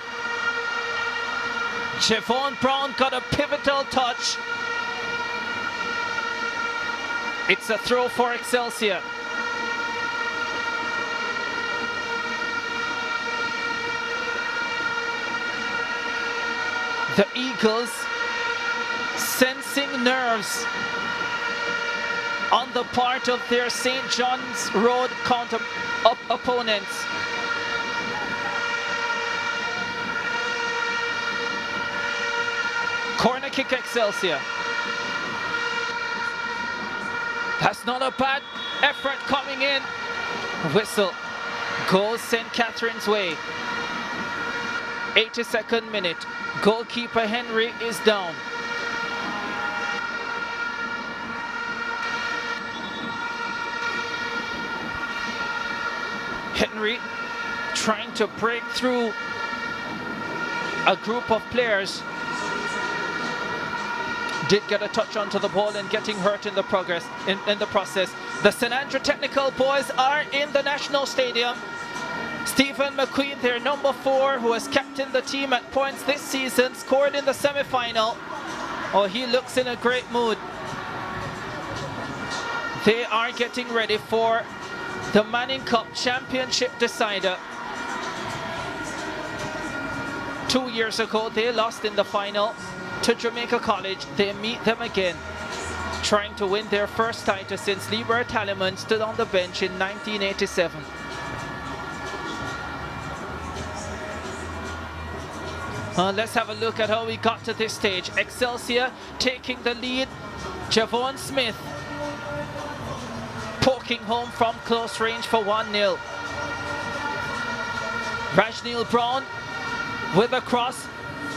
Javon Brown got a pivotal touch. It's a throw for Excelsior. The Eagles sensing nerves on the part of their St. John's Road counter opponents. Corner kick Excelsior. That's not a bad effort coming in. Whistle goes St. Catherine's way. 82nd minute. Goalkeeper Henry is down. Henry trying to break through a group of players. Did get a touch onto the ball and getting hurt in the process. The St. Andrew Technical boys are in the National Stadium. Stephen McQueen, their number 4, who has captained the team at points this season, scored in the semi-final. Oh, he looks in a great mood. They are getting ready for the Manning Cup Championship decider. 2 years ago, they lost in the final to Jamaica College. They meet them again, trying to win their first title since Lieber Tallyman stood on the bench in 1987. Let's have a look at how we got to this stage. Excelsior taking the lead. Javon Smith poking home from close range for 1-0. Rajneel Brown with a cross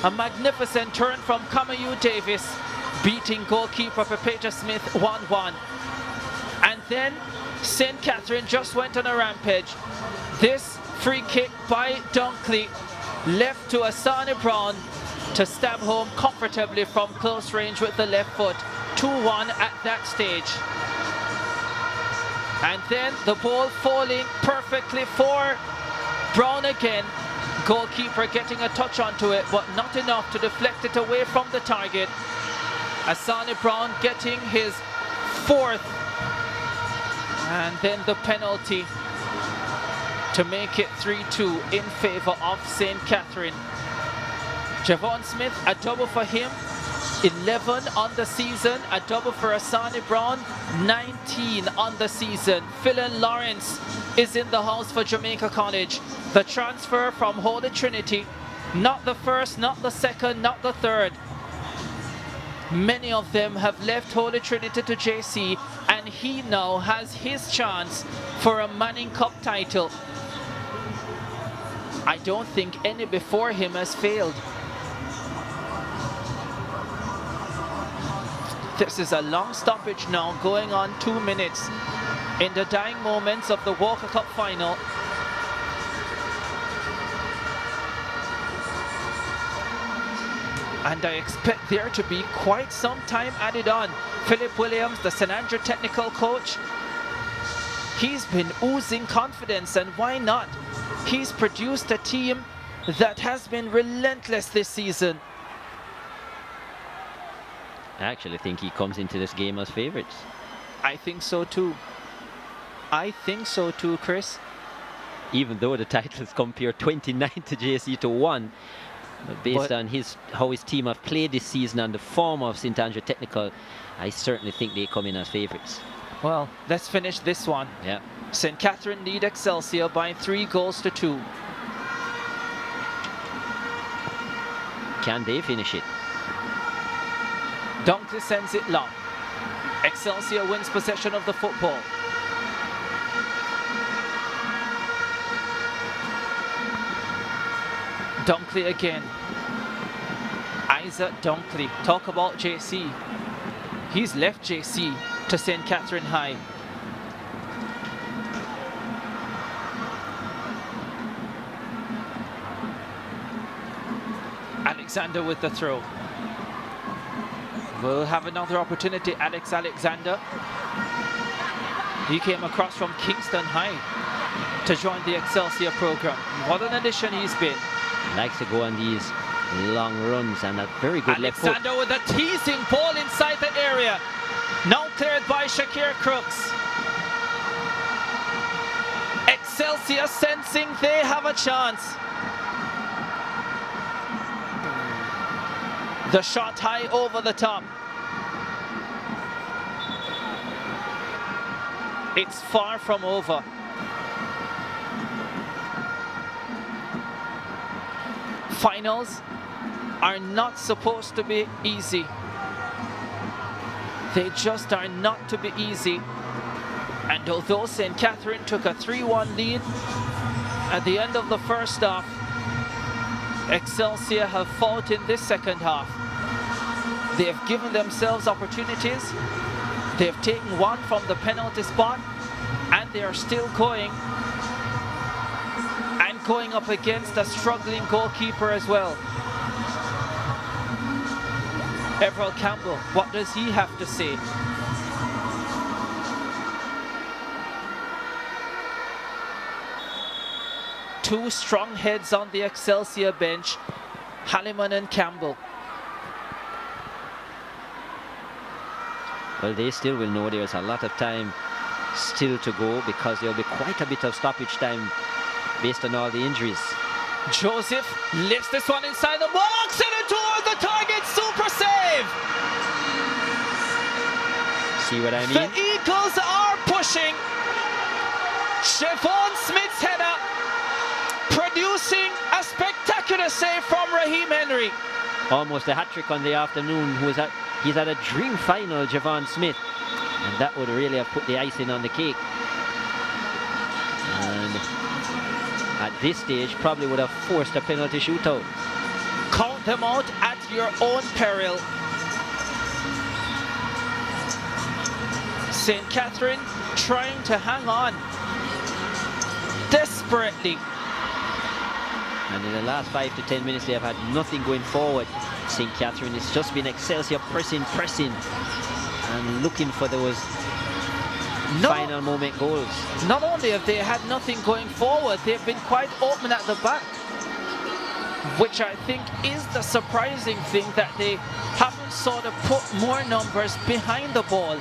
A magnificent turn from Kamayu Davis, beating goalkeeper Perpetua Smith 1-1. And then St. Catherine just went on a rampage. This free kick by Dunkley left to Asani Brown to stab home comfortably from close range with the left foot. 2-1 at that stage. And then the ball falling perfectly for Brown again. Goalkeeper getting a touch onto it, but not enough to deflect it away from the target. Asani Brown getting his 4th. And then the penalty to make it 3-2 in favor of St. Catherine. Javon Smith, a double for him, 11 on the season. A double for Asani Brown, 19 on the season. Phelan Lawrence is in the house for Jamaica College. The transfer from Holy Trinity, not the first, not the second, not the third. Many of them have left Holy Trinity to JC, and he now has his chance for a Manning Cup title. I don't think any before him has failed. This is a long stoppage now, going on 2 minutes in the dying moments of the Walker Cup final. And I expect there to be quite some time added on. Philip Williams, the St. Andrew technical coach, he's been oozing confidence, and why not? He's produced a team that has been relentless this season. I actually think he comes into this game as favourites. I think so too. I think so too, Chris. Even though the titles compare 29 to JC to 1, but based on how his team have played this season and the form of St. Andrew Technical, I certainly think they come in as favourites. Well, let's finish this one. Yeah. St. Catherine lead Excelsior by 3-2. Can they finish it? Dunkley sends it long. Excelsior wins possession of the football. Dunkley again. Isaac Dunkley. Talk about JC. He's left JC to St. Catherine High. Alexander with the throw. We'll have another opportunity. Alex Alexander. He came across from Kingston High to join the Excelsior program. What an addition he's been. Likes to go on these long runs, and a very good left foot. Alexander with a teasing ball inside the area. Now cleared by Shakir Crooks. Excelsior sensing they have a chance. The shot high over the top. It's far from over. Finals are not supposed to be easy. They just are not to be easy. And although St. Catherine took a 3-1 lead at the end of the first half, Excelsior have fought in this second half. They have given themselves opportunities. They have taken one from the penalty spot, and they are still going. And going up against a struggling goalkeeper as well. Everell Campbell, what does he have to say? Two strong heads on the Excelsior bench, Halliman and Campbell. Well, they still will know there's a lot of time still to go, because there'll be quite a bit of stoppage time based on all the injuries. Joseph lifts this one inside the box and it toward the target. Super save! See what I mean? The Eagles are pushing. Siobhan Smith's header producing a spectacular save from Raheem Henry. Almost a hat-trick on the afternoon. He's at a dream final, Javon Smith, and that would really have put the icing on the cake. And at this stage, probably would have forced a penalty shootout. Count Count them out at your own peril. St. Catherine trying to hang on desperately. And in the last 5 to 10 minutes, they have had nothing going forward. St. Catherine, it's just been Excelsior pressing, and looking for those final moment goals. Not only have they had nothing going forward, they've been quite open at the back, which I think is the surprising thing, that they haven't sort of put more numbers behind the ball.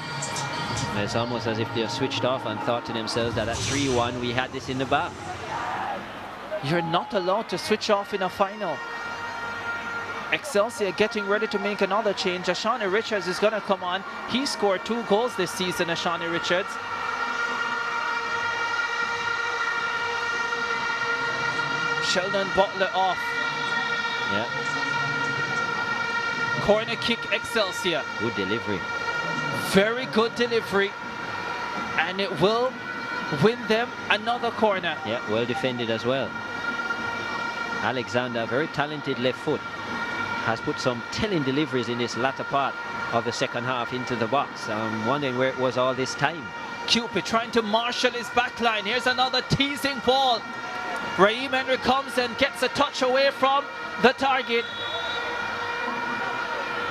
It's almost as if they're switched off and thought to themselves that at 3-1 we had this in the back. You're not allowed to switch off in a final. Excelsior getting ready to make another change. Ashani Richards is going to come on. He scored 2 goals this season, Ashani Richards. Sheldon Butler off. Yeah. Corner kick, Excelsior. Good delivery. Very good delivery. And it will win them another corner. Yeah, well defended as well. Alexander, very talented left foot, has put some telling deliveries in this latter part of the second half into the box. I'm wondering where it was all this time. Cupid trying to marshal his back line. Here's another teasing ball. Raheem Henry comes and gets a touch away from the target.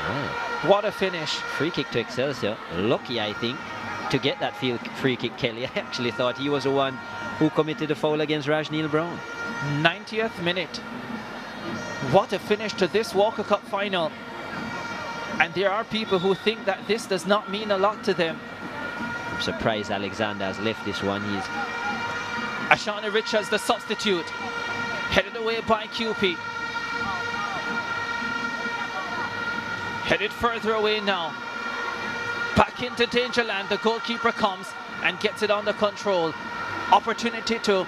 Wow. What a finish. Free kick to Excelsior. Lucky, I think, to get that free kick, Kelly. I actually thought he was the one who committed the foul against Rajneil Brown. 90th minute. What a finish to this Walker Cup final. And there are people who think that this does not mean a lot to them. I'm surprised Alexander has left this one. He's Ashani Richards, the substitute. Headed away by QP. Headed further away now. Back into danger land. The goalkeeper comes and gets it under control. Opportunity to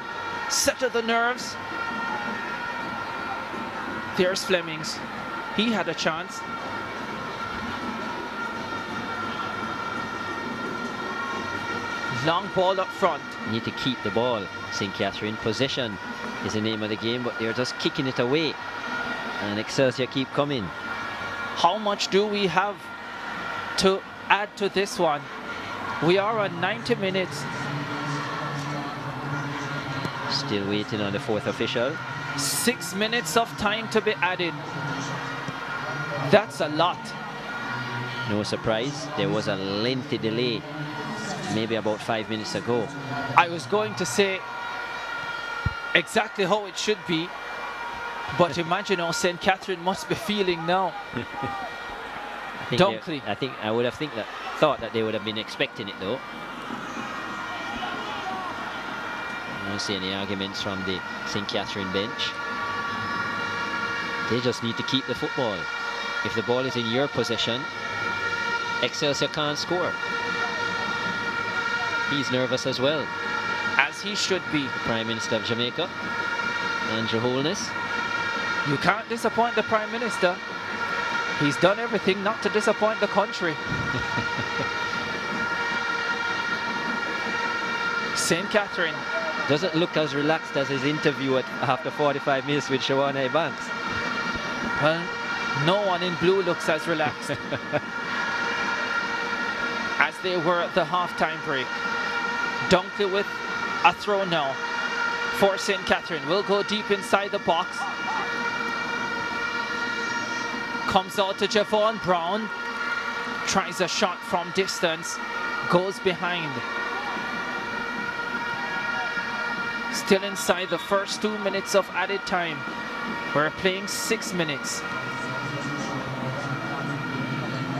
settle the nerves. There's Flemings. He had a chance. Long ball up front. need to keep the ball. St. Catherine, possession is the name of the game, but they're just kicking it away. And Excelsior keep coming. How much do we have to add to this one? We are on 90 minutes. Still waiting on the fourth official. 6 minutes of time to be added. That's a lot. No surprise, there was a lengthy delay, maybe about 5 minutes ago. I was going to say exactly how it should be, but imagine how St. Catherine must be feeling now. Dunkley. I would have thought that they would have been expecting it though. I don't see any arguments from the St. Catherine bench. They just need to keep the football. If the ball is in your possession, Excelsior can't score. He's nervous as well. As he should be. The Prime Minister of Jamaica, Andrew Holness. You can't disappoint the Prime Minister. He's done everything not to disappoint the country. St. Catherine. Doesn't look as relaxed as his interview after 45 minutes with Shawana Banks. Well, no one in blue looks as relaxed as they were at the half-time break. Dunkley with a throw now for St. Catherine. Will go deep inside the box. Comes out to Javon Brown. Tries a shot from distance. Goes behind. Still inside the first 2 minutes of added time. We're playing 6 minutes.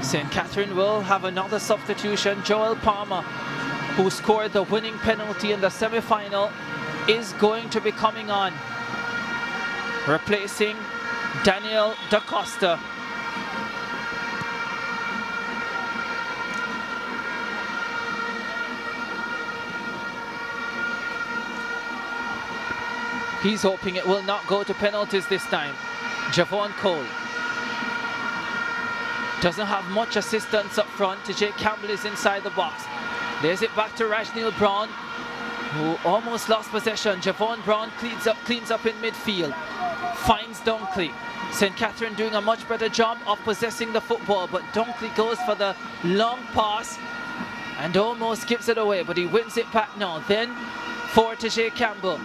St. Catherine will have another substitution. Joel Palmer, who scored the winning penalty in the semi-final, is going to be coming on, replacing Daniel Da Costa. He's hoping it will not go to penalties this time. Javon Cole doesn't have much assistance up front. Jake Campbell is inside the box. There's it back to Rajneil Brown, who almost lost possession. Javon Brown cleans up in midfield. finds Dunkley. St. Catherine doing a much better job of possessing the football, but Dunkley goes for the long pass and almost gives it away, but he wins it back now. Then forward to Jay Campbell.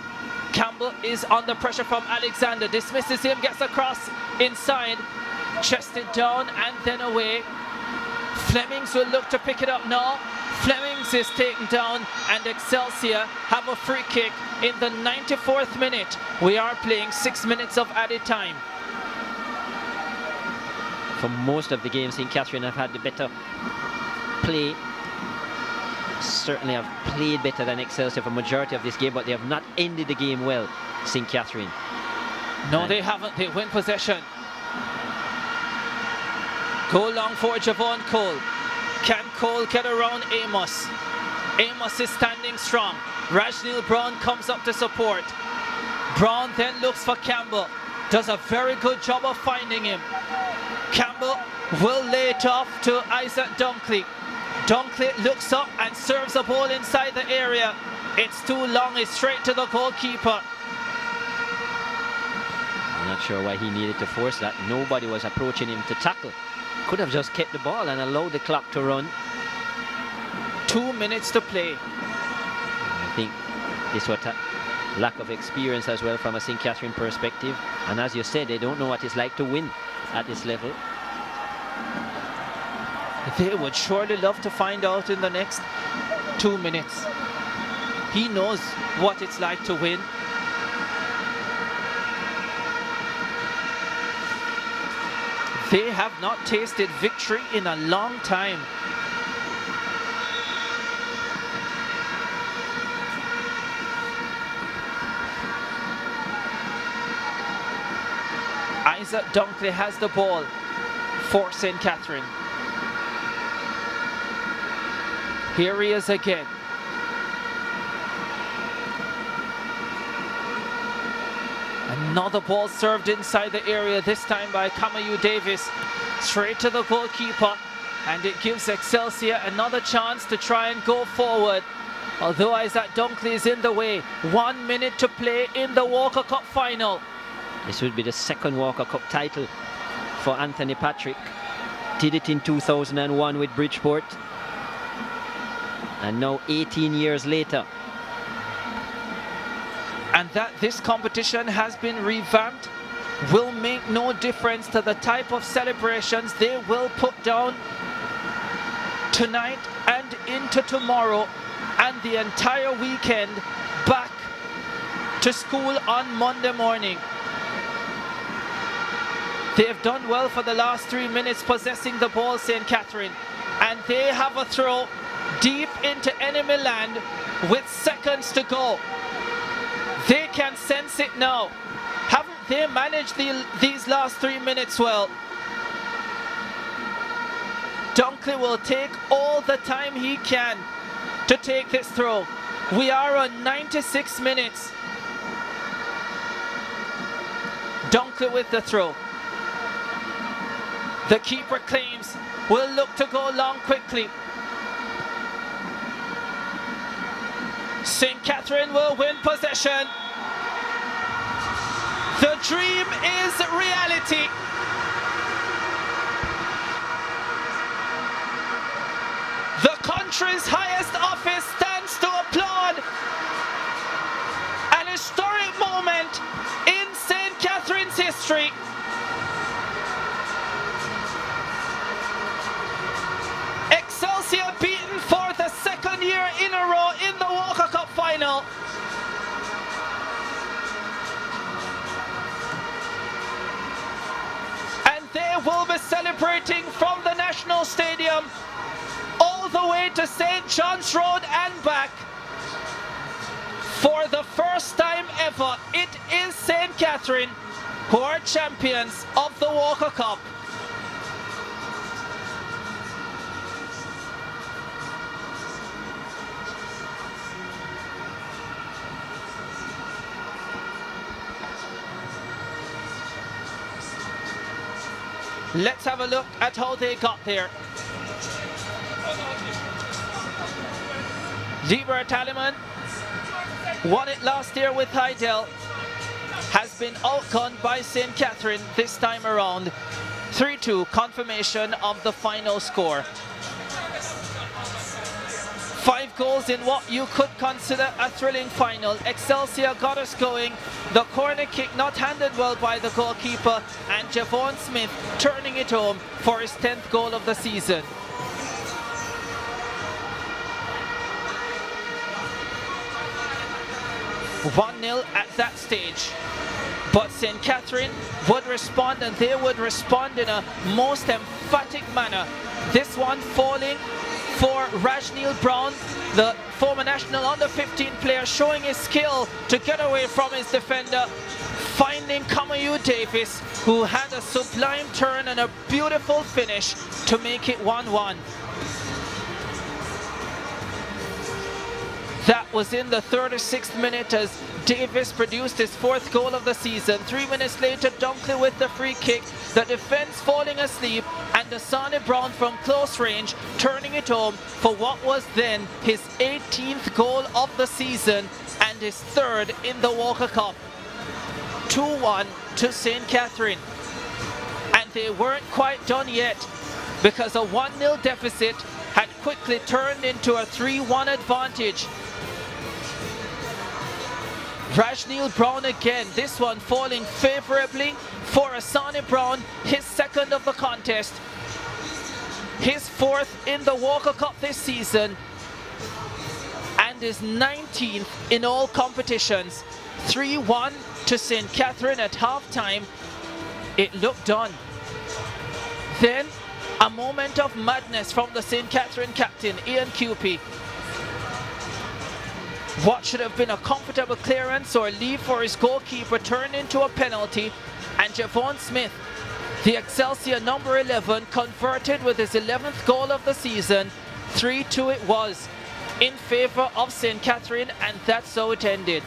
Campbell is under pressure from Alexander, dismisses him, gets across inside, chested down and then away. Flemings will look to pick it up now. Flemings is taken down and Excelsior have a free kick in the 94th minute. We are playing 6 minutes of added time. For most of the game, St. Catherine have had the better play. Certainly have played better than Excelsior for majority of this game, but they have not ended the game well, St. Catherine. No, they haven't. They win possession. Go long for Javon Cole. Can Cole get around Amos? Amos is standing strong. Rajneel Brown comes up to support. Brown then looks for Campbell. Does a very good job of finding him. Campbell will lay it off to Isaac Dunkley. Dunkley looks up and serves a ball inside the area. It's too long, it's straight to the goalkeeper. I'm not sure why he needed to force that. Nobody was approaching him to tackle. Could have just kept the ball and allowed the clock to run. 2 minutes to play. I think this was a lack of experience as well from a St. Catherine perspective. And as you said, they don't know what it's like to win at this level. They would surely love to find out in the next 2 minutes. He knows what it's like to win. They have not tasted victory in a long time. Isaac Dunkley has the ball for St. Catherine. Here he is again. Another ball served inside the area, this time by Kamayu Davis. Straight to the goalkeeper, and it gives Excelsior another chance to try and go forward. Although Isaac Dunkley is in the way. 1 minute to play in the Walker Cup final. This would be the second Walker Cup title for Anthony Patrick. Did it in 2001 with Bridgeport. And now 18 years later. And that this competition has been revamped will make no difference to the type of celebrations they will put down tonight and into tomorrow and the entire weekend back to school on Monday morning. They have done well for the last 3 minutes possessing the ball, St. Catherine, and they have a throw deep into enemy land with seconds to go. They can sense it now. Haven't they managed these last 3 minutes well? Dunkley will take all the time he can to take this throw. We are on 96 minutes. Dunkley with the throw. The keeper claims will look to go long quickly. St. Catherine will win possession. The dream is reality. The country's highest office stands to applaud an historic moment in St. Catherine's history. Excelsior beaten for the second year in a row in the Walker Cup final. And they will be celebrating from the National Stadium all the way to St. John's Road and back. For the first time ever, it is St. Catherine who are champions of the Walker Cup. Let's have a look at how they got there. Lieber Taliman won it last year with Heidel. has been outgunned by St. Catherine this time around. 3-2, confirmation of the final score. 5 goals in what you could consider a thrilling final. Excelsior got us going. The corner kick not handled well by the goalkeeper, and Javon Smith turning it home for his 10th goal of the season. 1-0 at that stage. But St. Catherine would respond, and they would respond in a most emphatic manner. This one falling for Rajneil Brown, the former national under-15 player, showing his skill to get away from his defender, finding Kamayu Davis, who had a sublime turn and a beautiful finish to make it 1-1. That was in the 36th minute as Davis produced his 4th goal of the season. 3 minutes later, Dunkley with the free kick. The defense falling asleep, and Asani Brown from close range turning it home for what was then his 18th goal of the season and his 3rd in the Walker Cup. 2-1 to St. Catherine. And they weren't quite done yet, because a 1-0 deficit had quickly turned into a 3-1 advantage. Rajneil Brown again, this one falling favorably for Asani Brown, his 2nd of the contest, his 4th in the Walker Cup this season, and his 19th in all competitions. 3-1 to St. Catherine at half-time. It looked done. Then a moment of madness from the St. Catherine captain, Ian Cupey. What should have been a comfortable clearance or leave for his goalkeeper turned into a penalty, and Javon Smith, the Excelsior number 11, converted with his 11th goal of the season. 3-2 it was in favor of St. Catherine, and that's how it ended.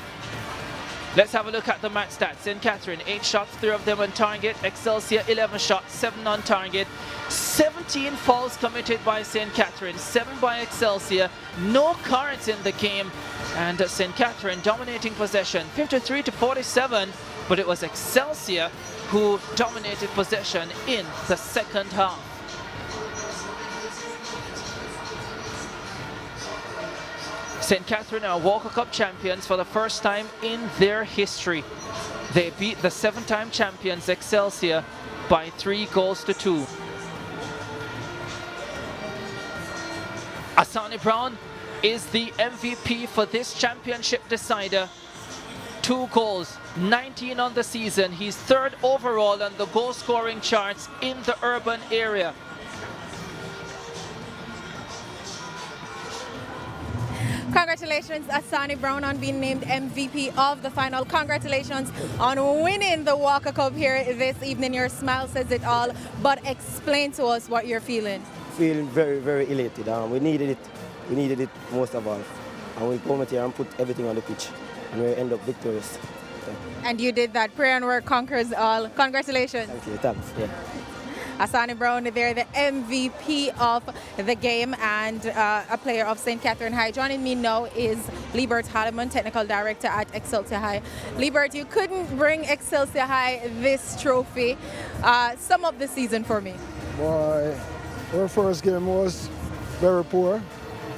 Let's have a look at the match stats. St. Catherine, 8 shots, 3 of them on target. Excelsior, 11 shots, 7 on target. 17 fouls committed by St. Catherine, 7 by Excelsior. No cards in the game, and St. Catherine dominating possession, 53-47, but it was Excelsior who dominated possession in the 2nd half. St. Catherine are Walker Cup champions for the first time in their history. They beat the 7-time champions Excelsior by 3-2. Asani Brown is the MVP for this championship decider. 2 goals, 19 on the season. He's 3rd overall on the goal scoring charts in the urban area. Congratulations, Asani Brown, on being named MVP of the final. Congratulations on winning the Walker Cup here this evening. Your smile says it all, but explain to us what you're feeling. Feeling very, very elated. We needed it. We needed it most of all. And we come here and put everything on the pitch, and we end up victorious. And you did that. Prayer and work conquers all. Congratulations. Thank you. Thanks. Yeah. Asani Brown, they're the MVP of the game and a player of St. Catherine High. Joining me now is Liebert Halleman, Technical Director at Excelsior High. Liebert, you couldn't bring Excelsior High this trophy. Sum up the season for me. Boy, our first game was very poor,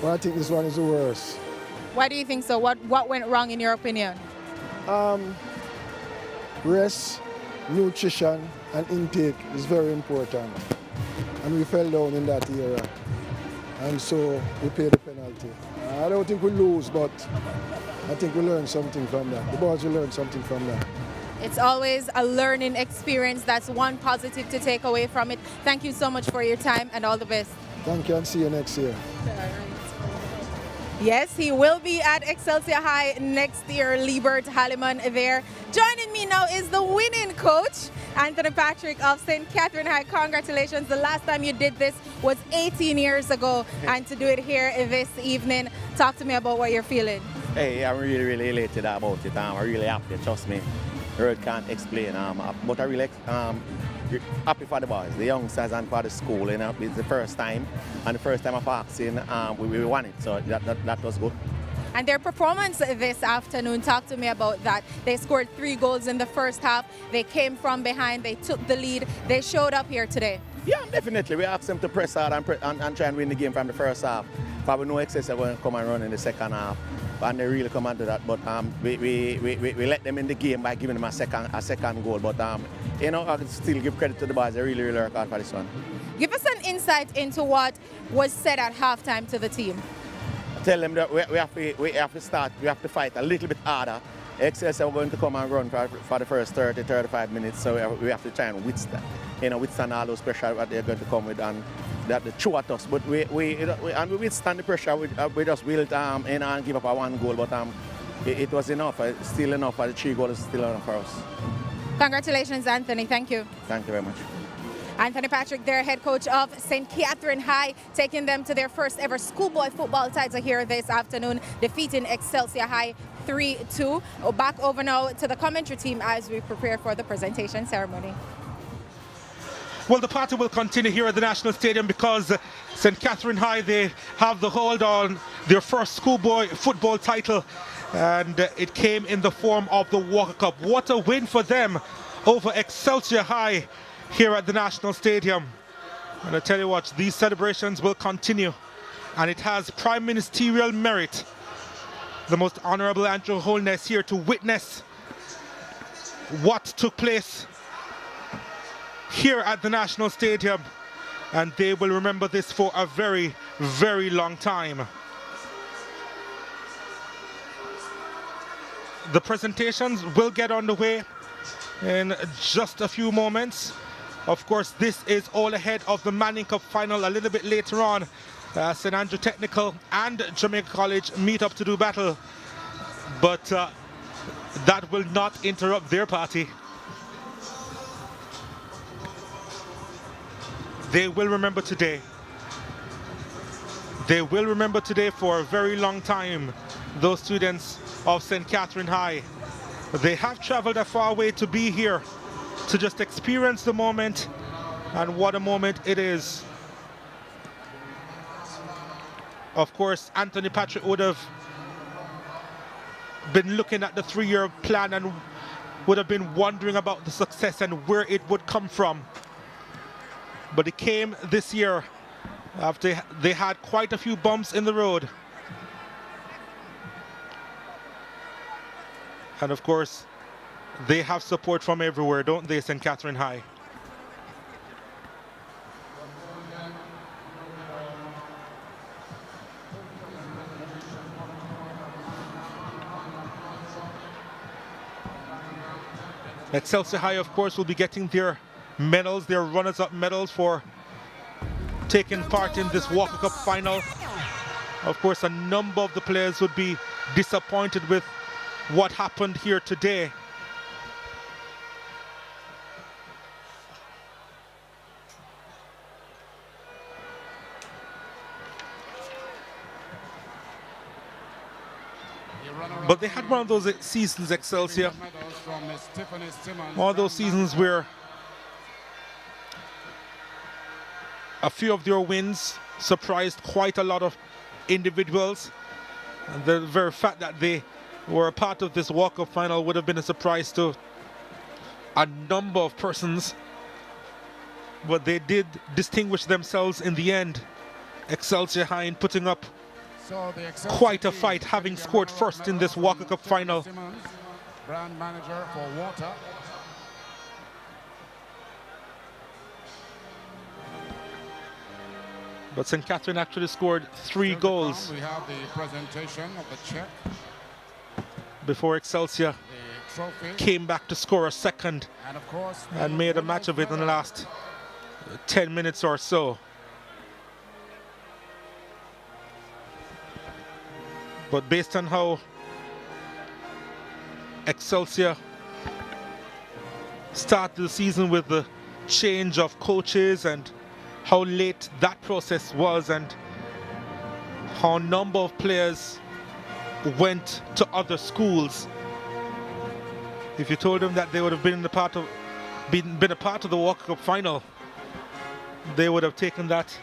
but I think this one is the worst. Why do you think so? What went wrong in your opinion? Rest, nutrition, and intake is very important, and we fell down in that area, and so we paid the penalty. I don't think we lose, but I think we learned something from that. The boys will learn something from that. It's always a learning experience. That's one positive to take away from it. Thank you so much for your time, and all the best. Thank you, and see you next year. Yes, he will be at Excelsior High next year, Liebert Halleman there. Joining me now is the winning coach, Anthony Patrick of St. Catherine High. Congratulations. The last time you did this was 18 years ago, and to do it here this evening, talk to me about what you're feeling. Hey, I'm really, really elated about it. I'm really happy, trust me. Word can't explain, but I really happy for the boys, the youngsters, and for the school. You know, it's the first time, and the first time of asking, we won it, so that was good. And their performance this afternoon, talk to me about that. They scored 3 goals in the first half. They came from behind. They took the lead. They showed up here today. Yeah, definitely. We asked them to press hard and try and win the game from the first half. Probably no Excelsior going to come and run in the second half. And they really come and do that. But we let them in the game by giving them a second goal. But you know, I can still give credit to the boys. They really work hard for this one. Give us an insight into what was said at halftime to the team. Tell them that we have to start, we have to fight a little bit harder. Excelsior are going to come and run for the first 30, 35 minutes, so we have to try and withstand all those pressure that they're going to come with and that they throw at us. But we withstand the pressure. We just will and give up a 1 goal, but it was enough. Still enough. The 3 goals is still enough for us. Congratulations, Anthony. Thank you. Thank you very much. Anthony Patrick, their head coach of St. Catherine High, taking them to their first ever schoolboy football title here this afternoon, defeating Excelsior High 3-2. Back over now to the commentary team as we prepare for the presentation ceremony. Well, the party will continue here at the National Stadium because St. Catherine High, they have the hold on their first schoolboy football title, and it came in the form of the Walker Cup. What a win for them over Excelsior High here at the National Stadium. And I tell you what, these celebrations will continue, and it has prime ministerial merit. The Most Honorable Andrew Holness here to witness what took place here at the National Stadium, and they will remember this for a very, very long time. The presentations will get underway in just a few moments. Of course, this is all ahead of the Manning Cup final a little bit later on. St. Andrew Technical and Jamaica College meet up to do battle, but that will not interrupt their party. They will remember today. They will remember today for a very long time, those students of St. Catherine High. They have traveled a far way to be here, to just experience the moment, and what a moment it is. Of course, Anthony Patrick would have been looking at the 3-year plan and would have been wondering about the success and where it would come from. But it came this year after they had quite a few bumps in the road. And of course, they have support from everywhere, don't they, St. Catherine High? Excelsior High, of course, will be getting their medals, their runners-up medals for taking part in this Walker Cup final. Of course, a number of the players would be disappointed with what happened here today. But they had one of those seasons, Excelsior, one of those seasons where a few of their wins surprised quite a lot of individuals. And the very fact that they were a part of this Walker final would have been a surprise to a number of persons. But they did distinguish themselves in the end. Excelsior High in putting up quite a fight, having scored first in this Walker Cup final. Brand manager for water. But St. Catherine actually scored 3 goals. We have the presentation of the check. Before Excelsior came back to score a second and made a match of it in the last 10 minutes or so. But based on how Excelsior started the season with the change of coaches and how late that process was and how a number of players went to other schools, if you told them that they would have been a part of the Walker Cup final, they would have taken that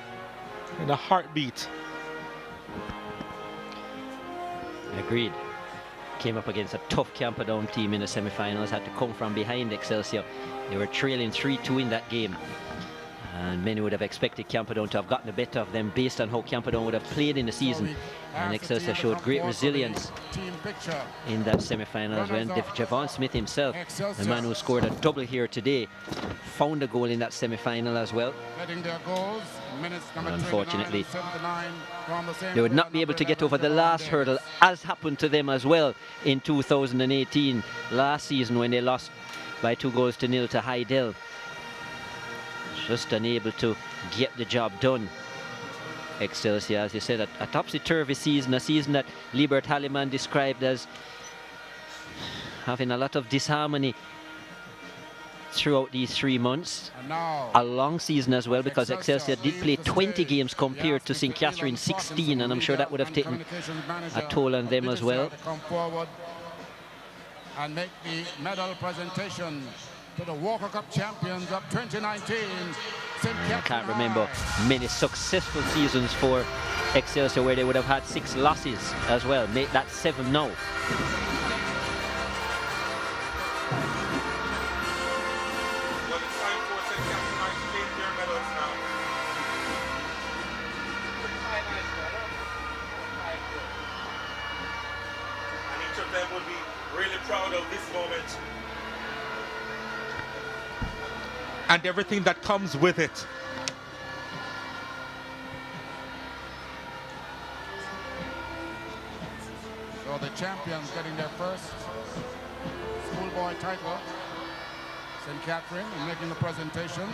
in a heartbeat. Agreed. Came up against a tough Camperdown team in the semi-finals, had to come from behind Excelsior. They were trailing 3-2 in that game. And many would have expected Camperdown to have gotten the better of them based on how Camperdown would have played in the season. And Excelsior showed great resilience in that semi-finals when Javon Smith himself, the man who scored a double here today, found a goal in that semi-final as well. Unfortunately, they would not be able to get over the last hurdle, as happened to them as well in 2018, last season, when they lost by 2-0 to Heidel. Just unable to get the job done. Excelsior, as you said, a topsy-turvy season, a season that Liebert Halliman described as having a lot of disharmony throughout these 3 months. A long season as well, because Excelsior did play 20 games compared to St. Catherine's 16, and I'm sure that would have taken a toll on them as well. And make the medal presentation to the Walker Cup champions of 2019. I can't remember many successful seasons for Excelsior where they would have had 6 losses as well. Make that 7 now. Well, it's time for St. Catherine to claim their medals now. And each of them will be really proud of this moment. And everything that comes with it. So the champions getting their first schoolboy title. St. Catherine making the presentation.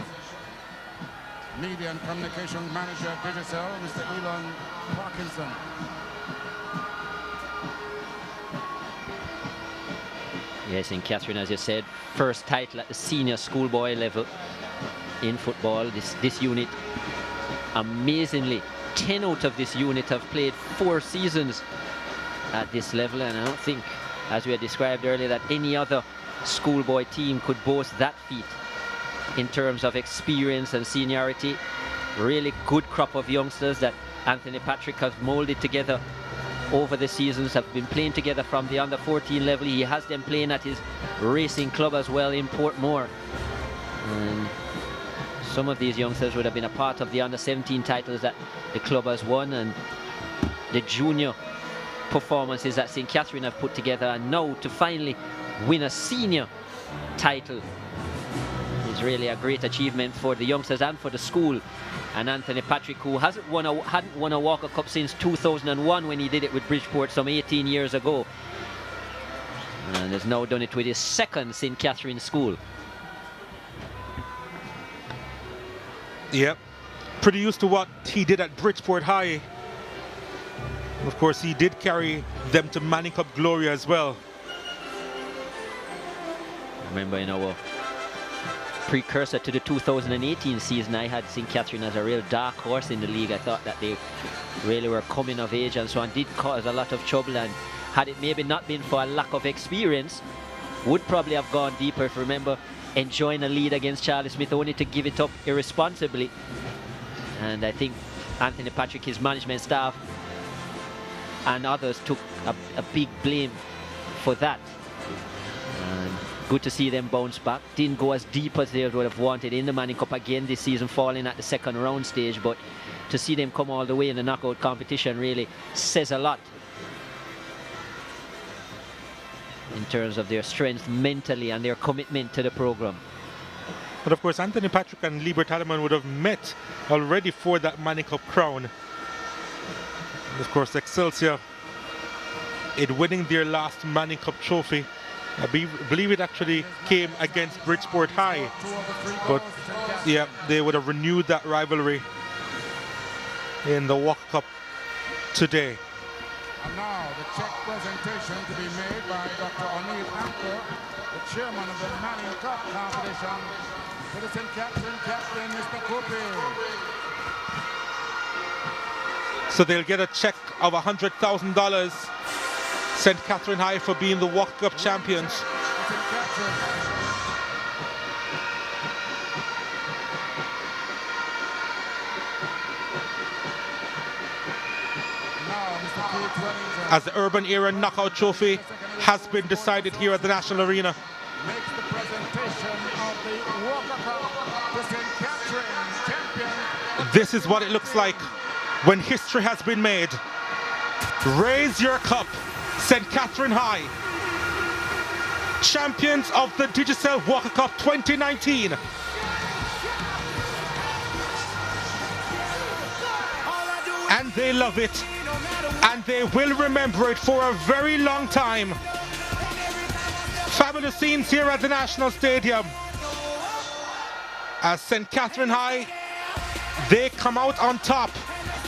Media and Communications Manager at Digicel, Mr. Elon Parkinson. Yes, St. Catherine, as you said, first title at the senior schoolboy level in football. This unit, amazingly, 10 out of this unit have played 4 seasons at this level, and I don't think, as we had described earlier, that any other schoolboy team could boast that feat in terms of experience and seniority. Really good crop of youngsters that Anthony Patrick has molded together over the seasons, have been playing together from the under 14 level. He has them playing at his racing club as well in Portmore. And some of these youngsters would have been a part of the under 17 titles that the club has won, and the junior performances that St. Catherine have put together, and now to finally win a senior title is really a great achievement for the youngsters and for the school. And Anthony Patrick, who hadn't won a Walker Cup since 2001 when he did it with Bridgeport some 18 years ago, and has now done it with his second St. Catherine school. Yep, pretty used to what he did at Bridgeport High. Of course, he did carry them to Manning Cup glory as well. Remember, in our precursor to the 2018 season, I had St. Catherine as a real dark horse in the league. I thought that they really were coming of age and so on, did cause a lot of trouble, and had it maybe not been for a lack of experience, would probably have gone deeper. If you remember, enjoying a lead against Charlie Smith, only to give it up irresponsibly. And I think Anthony Patrick, his management staff and others took a big blame for that. And good to see them bounce back. Didn't go as deep as they would have wanted in the Manning Cup again this season, falling at the second round stage, but to see them come all the way in the knockout competition really says a lot in terms of their strength mentally and their commitment to the program. But of course, Anthony Patrick and Liebert Halliman would have met already for that Manning Cup crown. And of course, Excelsior, in winning their last Manning Cup trophy, I believe it actually came against Bridgeport High. But yeah, they would have renewed that rivalry in the Walker Cup today. And now the check presentation to be made by Dr. O'Neill Anker, the chairman of the Manning Cup competition, to the St. Catherine captain, Mr. Cooper. So they'll get a check of $100,000. St. Catherine High for being the Walker Cup champions. Now, Mr. as the Urban Era Knockout Trophy has been decided here at the National Arena. Makes the presentation of the Walker Cup to St. Catharines, champion. This is what it looks like when history has been made. Raise your cup, St. Catharines High. Champions of the Digicel Walker Cup 2019. And they love it. And they will remember it for a very long time. Fabulous scenes here at the National Stadium. As St. Catharines High, they come out on top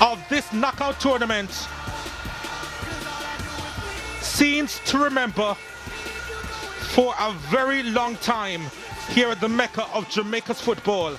of this knockout tournament. Scenes to remember for a very long time here at the Mecca of Jamaica's football.